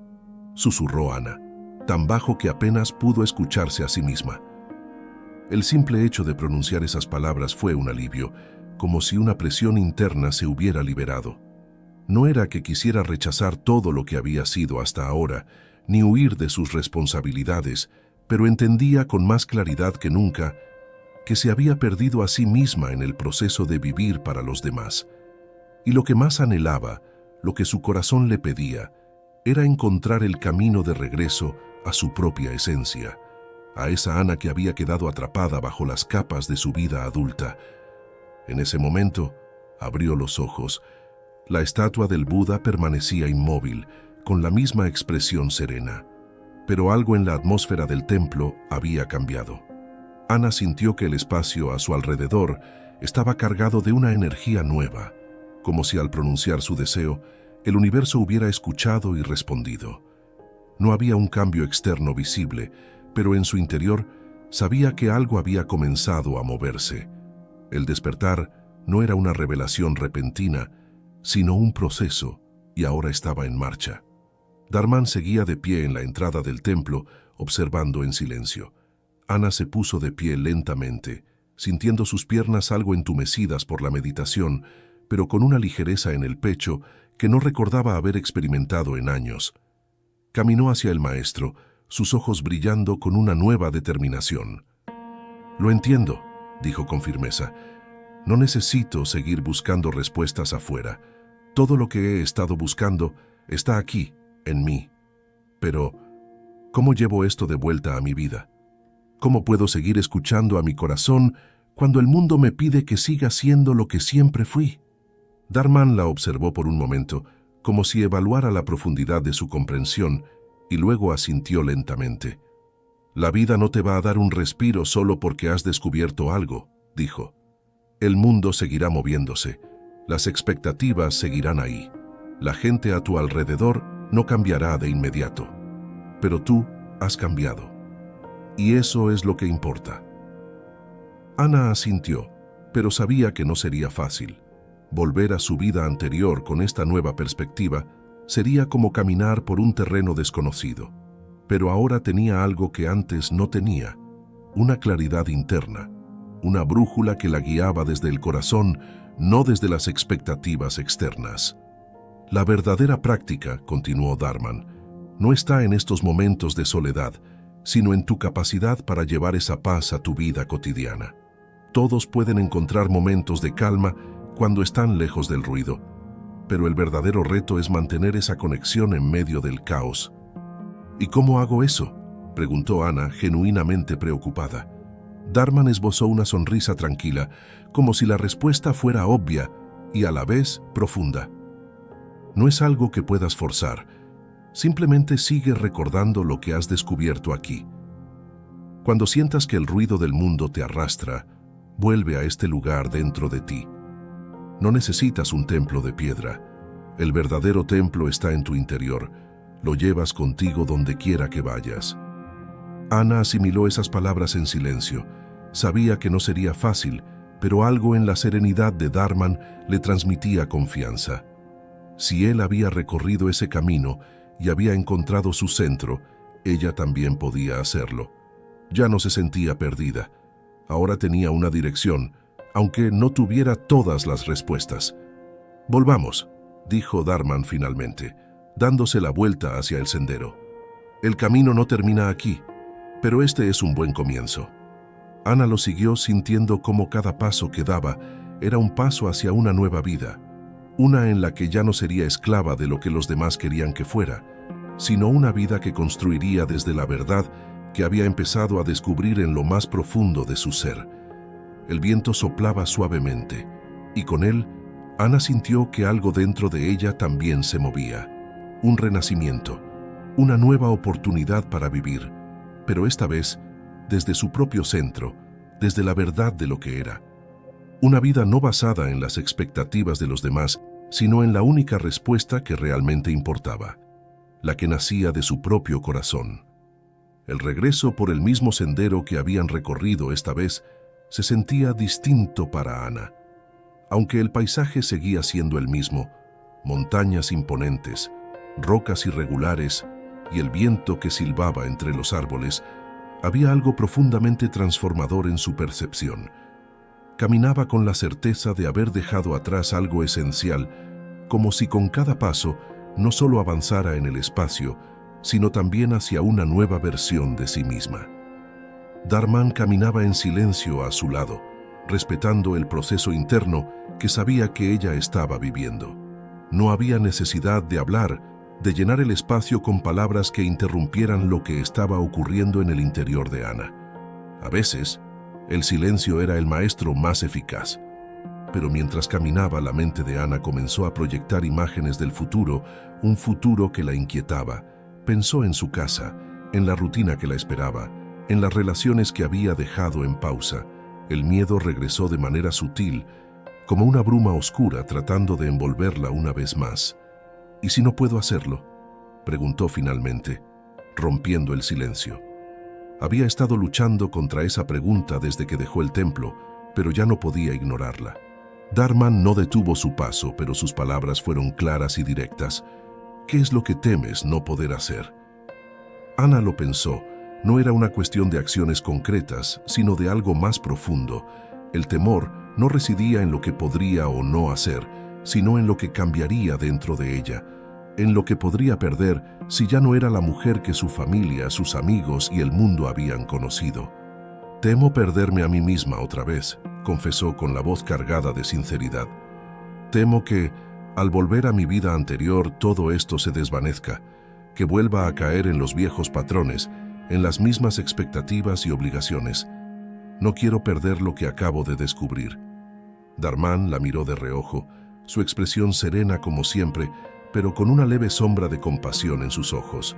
susurró Ana, tan bajo que apenas pudo escucharse a sí misma. El simple hecho de pronunciar esas palabras fue un alivio, como si una presión interna se hubiera liberado. No era que quisiera rechazar todo lo que había sido hasta ahora, ni huir de sus responsabilidades, pero entendía con más claridad que nunca que se había perdido a sí misma en el proceso de vivir para los demás. Y lo que más anhelaba, lo que su corazón le pedía, era encontrar el camino de regreso a su propia esencia, a esa Ana que había quedado atrapada bajo las capas de su vida adulta. En ese momento, abrió los ojos. La estatua del Buda permanecía inmóvil, con la misma expresión serena. Pero algo en la atmósfera del templo había cambiado. Ana sintió que el espacio a su alrededor estaba cargado de una energía nueva, como si al pronunciar su deseo, el universo hubiera escuchado y respondido. No había un cambio externo visible, pero en su interior sabía que algo había comenzado a moverse. El despertar no era una revelación repentina, sino un proceso, y ahora estaba en marcha. Dharman seguía de pie en la entrada del templo, observando en silencio. Ana se puso de pie lentamente, sintiendo sus piernas algo entumecidas por la meditación, pero con una ligereza en el pecho que no recordaba haber experimentado en años. Caminó hacia el maestro, sus ojos brillando con una nueva determinación. «Lo entiendo», dijo con firmeza. «No necesito seguir buscando respuestas afuera. Todo lo que he estado buscando está aquí, en mí. Pero, ¿cómo llevo esto de vuelta a mi vida? ¿Cómo puedo seguir escuchando a mi corazón cuando el mundo me pide que siga siendo lo que siempre fui?» Dharman la observó por un momento, como si evaluara la profundidad de su comprensión, y luego asintió lentamente. «La vida no te va a dar un respiro solo porque has descubierto algo», dijo. «El mundo seguirá moviéndose. Las expectativas seguirán ahí. La gente a tu alrededor no cambiará de inmediato. Pero tú has cambiado. Y eso es lo que importa». Ana asintió, pero sabía que no sería fácil. Volver a su vida anterior con esta nueva perspectiva sería como caminar por un terreno desconocido. Pero ahora tenía algo que antes no tenía, una claridad interna, una brújula que la guiaba desde el corazón, no desde las expectativas externas. «La verdadera práctica», continuó Dharman, «no está en estos momentos de soledad, sino en tu capacidad para llevar esa paz a tu vida cotidiana. Todos pueden encontrar momentos de calma cuando están lejos del ruido, pero el verdadero reto es mantener esa conexión en medio del caos». «¿Y cómo hago eso?», preguntó Ana, genuinamente preocupada. Dharman esbozó una sonrisa tranquila, como si la respuesta fuera obvia y a la vez profunda. «No es algo que puedas forzar. Simplemente sigue recordando lo que has descubierto aquí. Cuando sientas que el ruido del mundo te arrastra, vuelve a este lugar dentro de ti. No necesitas un templo de piedra. El verdadero templo está en tu interior. Lo llevas contigo donde quiera que vayas». Ana asimiló esas palabras en silencio. Sabía que no sería fácil, pero algo en la serenidad de Dharman le transmitía confianza. Si él había recorrido ese camino y había encontrado su centro, ella también podía hacerlo. Ya no se sentía perdida. Ahora tenía una dirección, aunque no tuviera todas las respuestas. «Volvamos», dijo Dharman finalmente, dándose la vuelta hacia el sendero. «El camino no termina aquí, pero este es un buen comienzo». Ana lo siguió sintiendo cómo cada paso que daba era un paso hacia una nueva vida, una en la que ya no sería esclava de lo que los demás querían que fuera, sino una vida que construiría desde la verdad que había empezado a descubrir en lo más profundo de su ser. El viento soplaba suavemente, y con él, Ana sintió que algo dentro de ella también se movía. Un renacimiento, una nueva oportunidad para vivir, pero esta vez desde su propio centro, desde la verdad de lo que era. Una vida no basada en las expectativas de los demás, sino en la única respuesta que realmente importaba, la que nacía de su propio corazón. El regreso por el mismo sendero que habían recorrido esta vez se sentía distinto para Ana. Aunque el paisaje seguía siendo el mismo, montañas imponentes, rocas irregulares y el viento que silbaba entre los árboles, había algo profundamente transformador en su percepción. Caminaba con la certeza de haber dejado atrás algo esencial, como si con cada paso no solo avanzara en el espacio, sino también hacia una nueva versión de sí misma. Dharman caminaba en silencio a su lado, respetando el proceso interno que sabía que ella estaba viviendo. No había necesidad de hablar, de llenar el espacio con palabras que interrumpieran lo que estaba ocurriendo en el interior de Ana. A veces, el silencio era el maestro más eficaz. Pero mientras caminaba, la mente de Ana comenzó a proyectar imágenes del futuro, un futuro que la inquietaba. Pensó en su casa, en la rutina que la esperaba, en las relaciones que había dejado en pausa. El miedo regresó de manera sutil, como una bruma oscura tratando de envolverla una vez más. «¿Y si no puedo hacerlo?», preguntó finalmente, rompiendo el silencio. Había estado luchando contra esa pregunta desde que dejó el templo, pero ya no podía ignorarla. Dharman no detuvo su paso, pero sus palabras fueron claras y directas. «¿Qué es lo que temes no poder hacer?». Ana lo pensó. No era una cuestión de acciones concretas, sino de algo más profundo. El temor no residía en lo que podría o no hacer, sino en lo que cambiaría dentro de ella, en lo que podría perder si ya no era la mujer que su familia, sus amigos y el mundo habían conocido. «Temo perderme a mí misma otra vez», confesó con la voz cargada de sinceridad. «Temo que, al volver a mi vida anterior, todo esto se desvanezca, que vuelva a caer en los viejos patrones, en las mismas expectativas y obligaciones. No quiero perder lo que acabo de descubrir». Darman la miró de reojo, su expresión serena como siempre, pero con una leve sombra de compasión en sus ojos.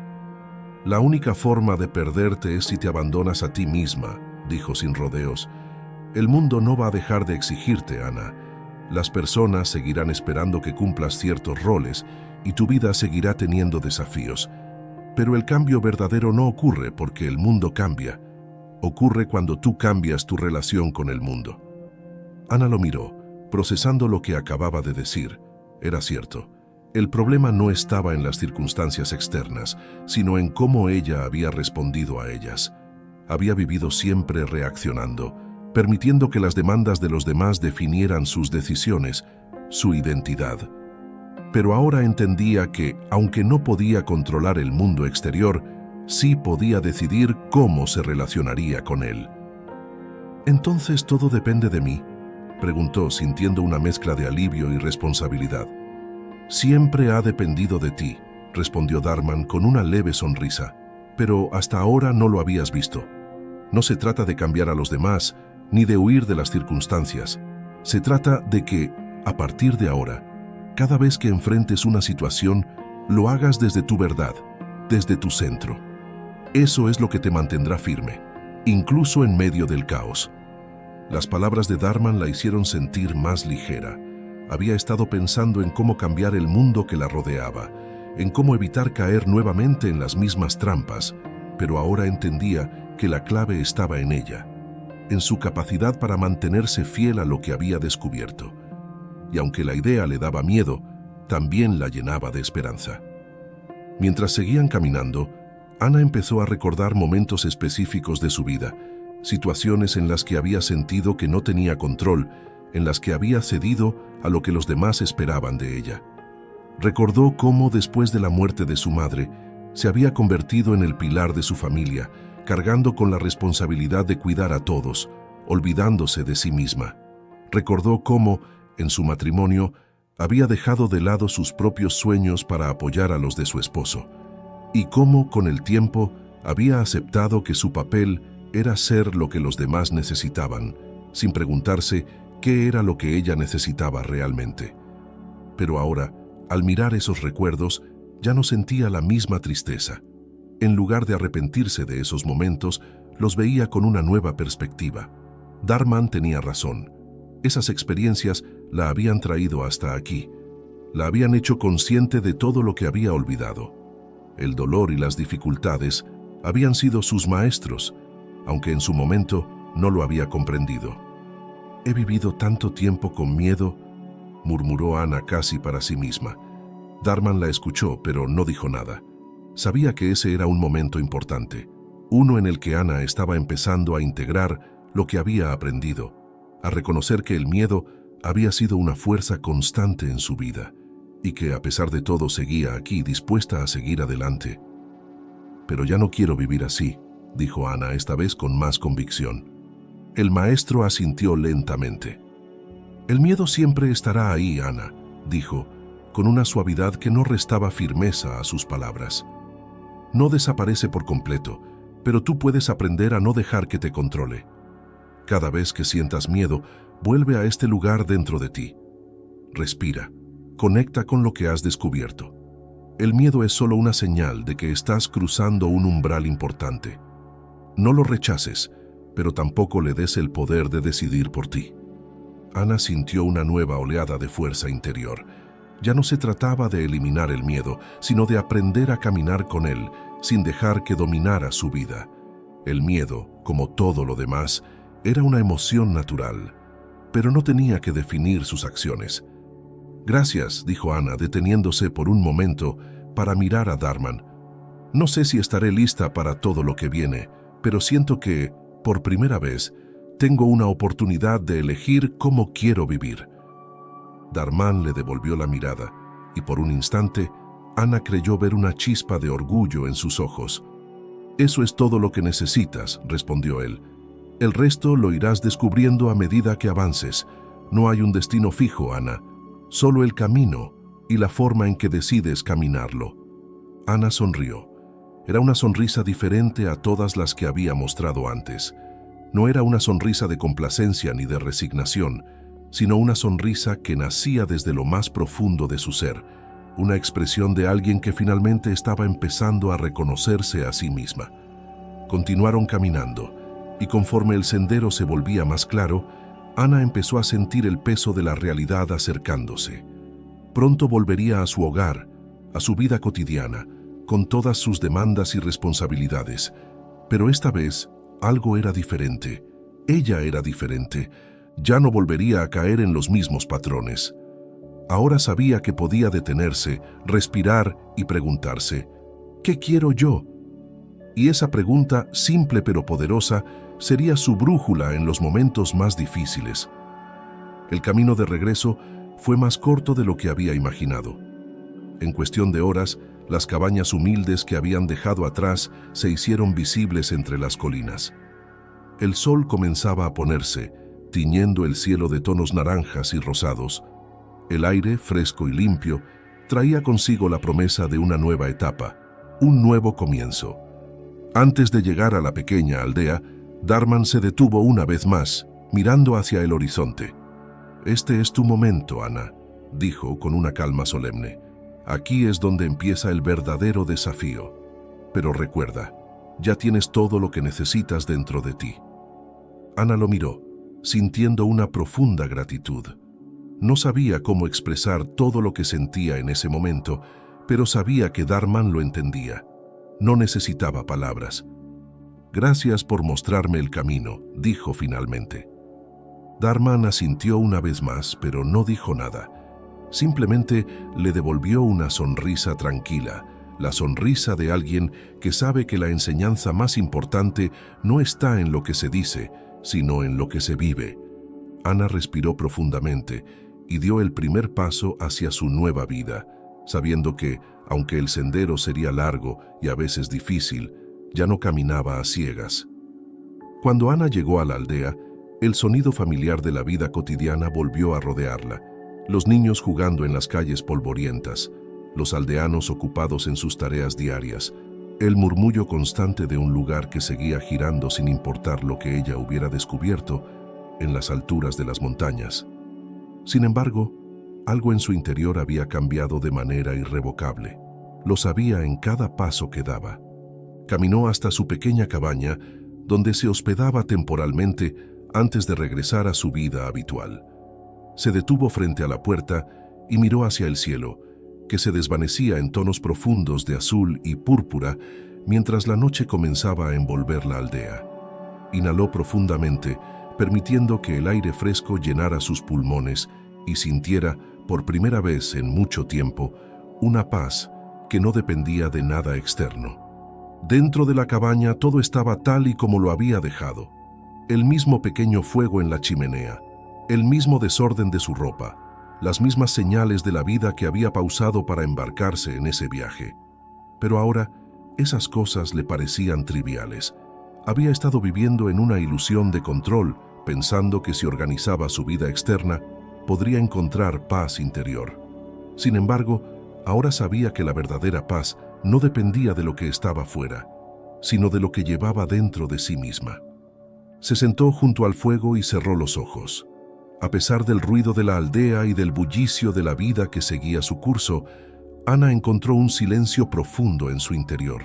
«La única forma de perderte es si te abandonas a ti misma», dijo sin rodeos. «El mundo no va a dejar de exigirte, Ana. Las personas seguirán esperando que cumplas ciertos roles y tu vida seguirá teniendo desafíos. Pero el cambio verdadero no ocurre porque el mundo cambia. Ocurre cuando tú cambias tu relación con el mundo». Ana lo miró, procesando lo que acababa de decir. Era cierto. El problema no estaba en las circunstancias externas, sino en cómo ella había respondido a ellas. Había vivido siempre reaccionando, permitiendo que las demandas de los demás definieran sus decisiones, su identidad. Pero ahora entendía que, aunque no podía controlar el mundo exterior, sí podía decidir cómo se relacionaría con él. «¿Entonces todo depende de mí?», preguntó, sintiendo una mezcla de alivio y responsabilidad. «Siempre ha dependido de ti», respondió Darman con una leve sonrisa, «pero hasta ahora no lo habías visto. No se trata de cambiar a los demás, ni de huir de las circunstancias. Se trata de que, a partir de ahora, cada vez que enfrentes una situación, lo hagas desde tu verdad, desde tu centro. Eso es lo que te mantendrá firme, incluso en medio del caos». Las palabras de Darman la hicieron sentir más ligera. Había estado pensando en cómo cambiar el mundo que la rodeaba, en cómo evitar caer nuevamente en las mismas trampas, pero ahora entendía que la clave estaba en ella, en su capacidad para mantenerse fiel a lo que había descubierto. Y aunque la idea le daba miedo, también la llenaba de esperanza. Mientras seguían caminando, Ana empezó a recordar momentos específicos de su vida, situaciones en las que había sentido que no tenía control, en las que había cedido a lo que los demás esperaban de ella. Recordó cómo, después de la muerte de su madre, se había convertido en el pilar de su familia, cargando con la responsabilidad de cuidar a todos, olvidándose de sí misma. Recordó cómo, en su matrimonio, había dejado de lado sus propios sueños para apoyar a los de su esposo, y cómo, con el tiempo, había aceptado que su papel era ser lo que los demás necesitaban, sin preguntarse qué era lo que ella necesitaba realmente. Pero ahora, al mirar esos recuerdos, ya no sentía la misma tristeza. En lugar de arrepentirse de esos momentos, los veía con una nueva perspectiva. Darman tenía razón. Esas experiencias la habían traído hasta aquí. La habían hecho consciente de todo lo que había olvidado. El dolor y las dificultades habían sido sus maestros, aunque en su momento no lo había comprendido. «He vivido tanto tiempo con miedo», murmuró Ana casi para sí misma. Darman la escuchó, pero no dijo nada. Sabía que ese era un momento importante, uno en el que Ana estaba empezando a integrar lo que había aprendido, a reconocer que el miedo había sido una fuerza constante en su vida y que a pesar de todo seguía aquí dispuesta a seguir adelante. «Pero ya no quiero vivir así», dijo Ana, esta vez con más convicción. El maestro asintió lentamente. «El miedo siempre estará ahí, Ana», dijo, con una suavidad que no restaba firmeza a sus palabras. «No desaparece por completo, pero tú puedes aprender a no dejar que te controle. Cada vez que sientas miedo, vuelve a este lugar dentro de ti. Respira, conecta con lo que has descubierto. El miedo es solo una señal de que estás cruzando un umbral importante. No lo rechaces, pero tampoco le des el poder de decidir por ti». Ana sintió una nueva oleada de fuerza interior. Ya no se trataba de eliminar el miedo, sino de aprender a caminar con él, sin dejar que dominara su vida. El miedo, como todo lo demás, era una emoción natural, pero no tenía que definir sus acciones. «Gracias», dijo Ana, deteniéndose por un momento para mirar a Darman. «No sé si estaré lista para todo lo que viene, pero siento que, por primera vez, tengo una oportunidad de elegir cómo quiero vivir». Darmán le devolvió la mirada, y por un instante, Ana creyó ver una chispa de orgullo en sus ojos. «Eso es todo lo que necesitas», respondió él. «El resto lo irás descubriendo a medida que avances. No hay un destino fijo, Ana, solo el camino y la forma en que decides caminarlo». Ana sonrió. Era una sonrisa diferente a todas las que había mostrado antes. No era una sonrisa de complacencia ni de resignación, sino una sonrisa que nacía desde lo más profundo de su ser, una expresión de alguien que finalmente estaba empezando a reconocerse a sí misma. Continuaron caminando, y conforme el sendero se volvía más claro, Ana empezó a sentir el peso de la realidad acercándose. Pronto volvería a su hogar, a su vida cotidiana, con todas sus demandas y responsabilidades. Pero esta vez, algo era diferente. Ella era diferente. Ya no volvería a caer en los mismos patrones. Ahora sabía que podía detenerse, respirar y preguntarse, ¿qué quiero yo? Y esa pregunta, simple pero poderosa, sería su brújula en los momentos más difíciles. El camino de regreso fue más corto de lo que había imaginado. En cuestión de horas, las cabañas humildes que habían dejado atrás se hicieron visibles entre las colinas. El sol comenzaba a ponerse, tiñendo el cielo de tonos naranjas y rosados. El aire, fresco y limpio, traía consigo la promesa de una nueva etapa, un nuevo comienzo. Antes de llegar a la pequeña aldea, Darmán se detuvo una vez más, mirando hacia el horizonte. «Este es tu momento, Ana», dijo con una calma solemne. «Aquí es donde empieza el verdadero desafío. Pero recuerda, ya tienes todo lo que necesitas dentro de ti». Ana lo miró, sintiendo una profunda gratitud. No sabía cómo expresar todo lo que sentía en ese momento, pero sabía que Darmán lo entendía. No necesitaba palabras. «Gracias por mostrarme el camino», dijo finalmente. Darmán asintió una vez más, pero no dijo nada. Simplemente le devolvió una sonrisa tranquila, la sonrisa de alguien que sabe que la enseñanza más importante no está en lo que se dice, sino en lo que se vive. Ana respiró profundamente y dio el primer paso hacia su nueva vida, sabiendo que, aunque el sendero sería largo y a veces difícil, ya no caminaba a ciegas. Cuando Ana llegó a la aldea, el sonido familiar de la vida cotidiana volvió a rodearla. Los niños jugando en las calles polvorientas, los aldeanos ocupados en sus tareas diarias, el murmullo constante de un lugar que seguía girando sin importar lo que ella hubiera descubierto en las alturas de las montañas. Sin embargo, algo en su interior había cambiado de manera irrevocable. Lo sabía en cada paso que daba. Caminó hasta su pequeña cabaña, donde se hospedaba temporalmente antes de regresar a su vida habitual. Se detuvo frente a la puerta y miró hacia el cielo, que se desvanecía en tonos profundos de azul y púrpura mientras la noche comenzaba a envolver la aldea. Inhaló profundamente, permitiendo que el aire fresco llenara sus pulmones y sintiera, por primera vez en mucho tiempo, una paz que no dependía de nada externo. Dentro de la cabaña todo estaba tal y como lo había dejado. El mismo pequeño fuego en la chimenea, el mismo desorden de su ropa, las mismas señales de la vida que había pausado para embarcarse en ese viaje. Pero ahora, esas cosas le parecían triviales. Había estado viviendo en una ilusión de control, pensando que si organizaba su vida externa, podría encontrar paz interior. Sin embargo, ahora sabía que la verdadera paz no dependía de lo que estaba fuera, sino de lo que llevaba dentro de sí misma. Se sentó junto al fuego y cerró los ojos. A pesar del ruido de la aldea y del bullicio de la vida que seguía su curso, Ana encontró un silencio profundo en su interior.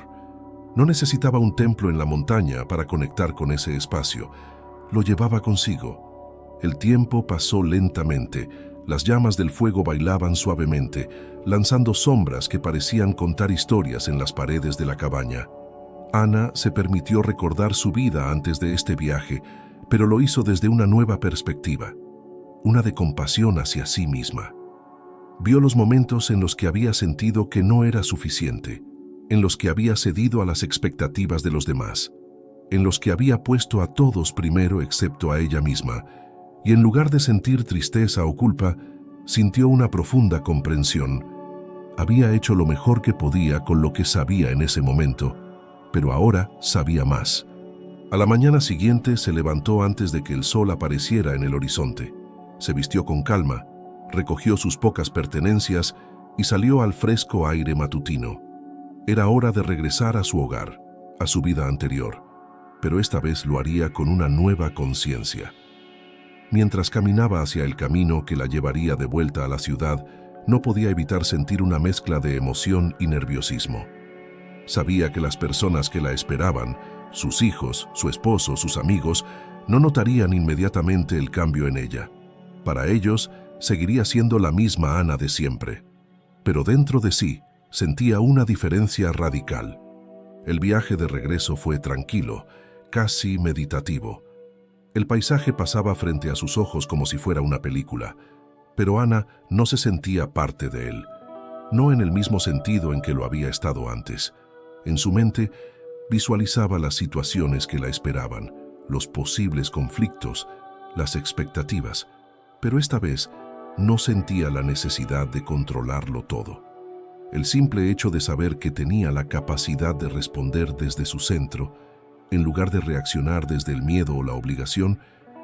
No necesitaba un templo en la montaña para conectar con ese espacio. Lo llevaba consigo. El tiempo pasó lentamente. Las llamas del fuego bailaban suavemente, lanzando sombras que parecían contar historias en las paredes de la cabaña. Ana se permitió recordar su vida antes de este viaje, pero lo hizo desde una nueva perspectiva, una de compasión hacia sí misma. Vio los momentos en los que había sentido que no era suficiente, en los que había cedido a las expectativas de los demás, en los que había puesto a todos primero excepto a ella misma, y en lugar de sentir tristeza o culpa, Sintió una profunda comprensión. Había hecho lo mejor que podía con lo que sabía en ese momento, pero ahora sabía más. A la mañana siguiente se levantó antes de que el sol apareciera en el horizonte. Se vistió con calma, recogió sus pocas pertenencias y salió al fresco aire matutino. Era hora de regresar a su hogar, a su vida anterior, pero esta vez lo haría con una nueva conciencia. Mientras caminaba hacia el camino que la llevaría de vuelta a la ciudad, no podía evitar sentir una mezcla de emoción y nerviosismo. Sabía que las personas que la esperaban, sus hijos, su esposo, sus amigos, no notarían inmediatamente el cambio en ella. Para ellos, seguiría siendo la misma Ana de siempre. Pero dentro de sí, sentía una diferencia radical. El viaje de regreso fue tranquilo, casi meditativo. El paisaje pasaba frente a sus ojos como si fuera una película, pero Ana no se sentía parte de él, no en el mismo sentido en que lo había estado antes. En su mente, visualizaba las situaciones que la esperaban, los posibles conflictos, las expectativas, pero esta vez no sentía la necesidad de controlarlo todo. El simple hecho de saber que tenía la capacidad de responder desde su centro, en lugar de reaccionar desde el miedo o la obligación,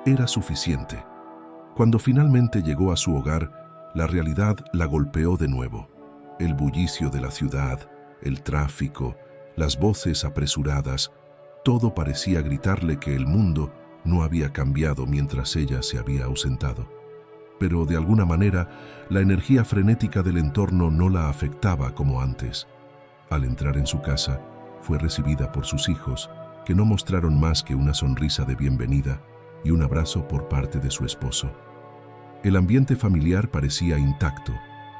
era suficiente. Cuando finalmente llegó a su hogar, la realidad la golpeó de nuevo. El bullicio de la ciudad, el tráfico, las voces apresuradas, todo parecía gritarle que el mundo no había cambiado mientras ella se había ausentado. Pero de alguna manera, la energía frenética del entorno no la afectaba como antes. Al entrar en su casa, fue recibida por sus hijos, que no mostraron más que una sonrisa de bienvenida y un abrazo por parte de su esposo. El ambiente familiar parecía intacto,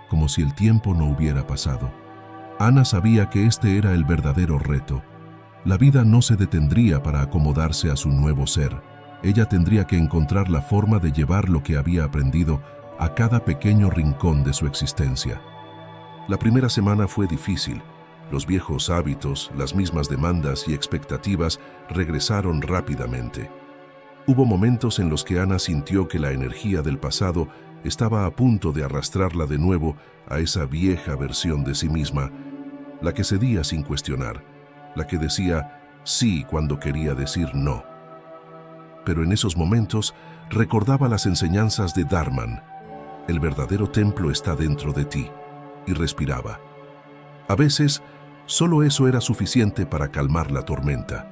como si el tiempo no hubiera pasado. Ana sabía que este era el verdadero reto. La vida no se detendría para acomodarse a su nuevo ser. Ella tendría que encontrar la forma de llevar lo que había aprendido a cada pequeño rincón de su existencia. La primera semana fue difícil. Los viejos hábitos, las mismas demandas y expectativas regresaron rápidamente. Hubo momentos en los que Ana sintió que la energía del pasado estaba a punto de arrastrarla de nuevo a esa vieja versión de sí misma, la que cedía sin cuestionar, la que decía sí cuando quería decir no. Pero en esos momentos recordaba las enseñanzas de Dharman. El verdadero templo está dentro de ti, y respiraba. A veces, solo eso era suficiente para calmar la tormenta.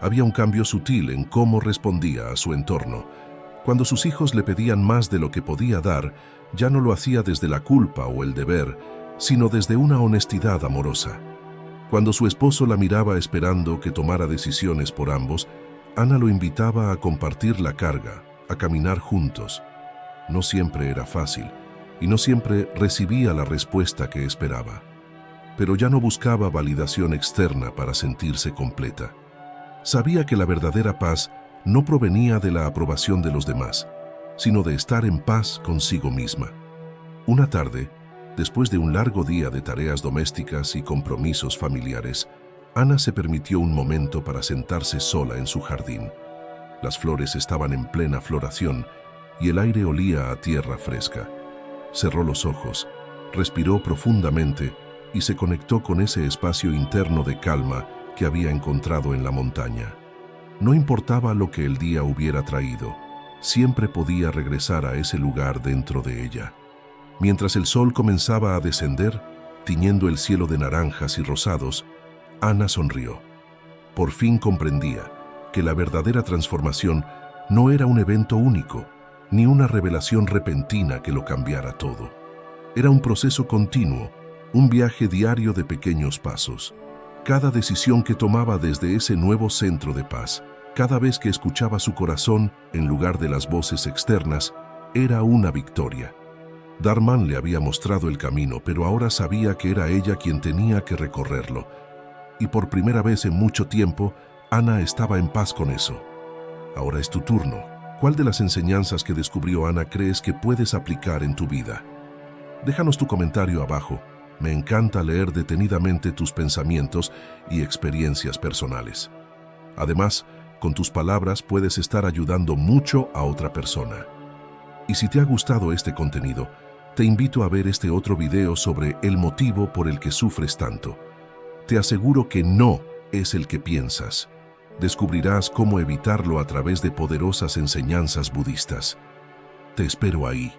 Había un cambio sutil en cómo respondía a su entorno. Cuando sus hijos le pedían más de lo que podía dar, ya no lo hacía desde la culpa o el deber, sino desde una honestidad amorosa. Cuando su esposo la miraba esperando que tomara decisiones por ambos, Ana lo invitaba a compartir la carga, a caminar juntos. No siempre era fácil, y no siempre recibía la respuesta que esperaba. Pero ya no buscaba validación externa para sentirse completa. Sabía que la verdadera paz no provenía de la aprobación de los demás, sino de estar en paz consigo misma. Una tarde, después de un largo día de tareas domésticas y compromisos familiares, Ana se permitió un momento para sentarse sola en su jardín. Las flores estaban en plena floración y el aire olía a tierra fresca. Cerró los ojos, respiró profundamente y se conectó con ese espacio interno de calma que había encontrado en la montaña. No importaba lo que el día hubiera traído, siempre podía regresar a ese lugar dentro de ella. Mientras el sol comenzaba a descender, tiñendo el cielo de naranjas y rosados, Ana sonrió. Por fin comprendía que la verdadera transformación no era un evento único, ni una revelación repentina que lo cambiara todo. Era un proceso continuo, un viaje diario de pequeños pasos. Cada decisión que tomaba desde ese nuevo centro de paz, cada vez que escuchaba su corazón en lugar de las voces externas, era una victoria. Dharman le había mostrado el camino, pero ahora sabía que era ella quien tenía que recorrerlo. Y por primera vez en mucho tiempo, Ana estaba en paz con eso. Ahora es tu turno. ¿Cuál de las enseñanzas que descubrió Ana crees que puedes aplicar en tu vida? Déjanos tu comentario abajo. Me encanta leer detenidamente tus pensamientos y experiencias personales. Además, con tus palabras puedes estar ayudando mucho a otra persona. Y si te ha gustado este contenido, te invito a ver este otro video sobre el motivo por el que sufres tanto. Te aseguro que no es el que piensas. Descubrirás cómo evitarlo a través de poderosas enseñanzas budistas. Te espero ahí.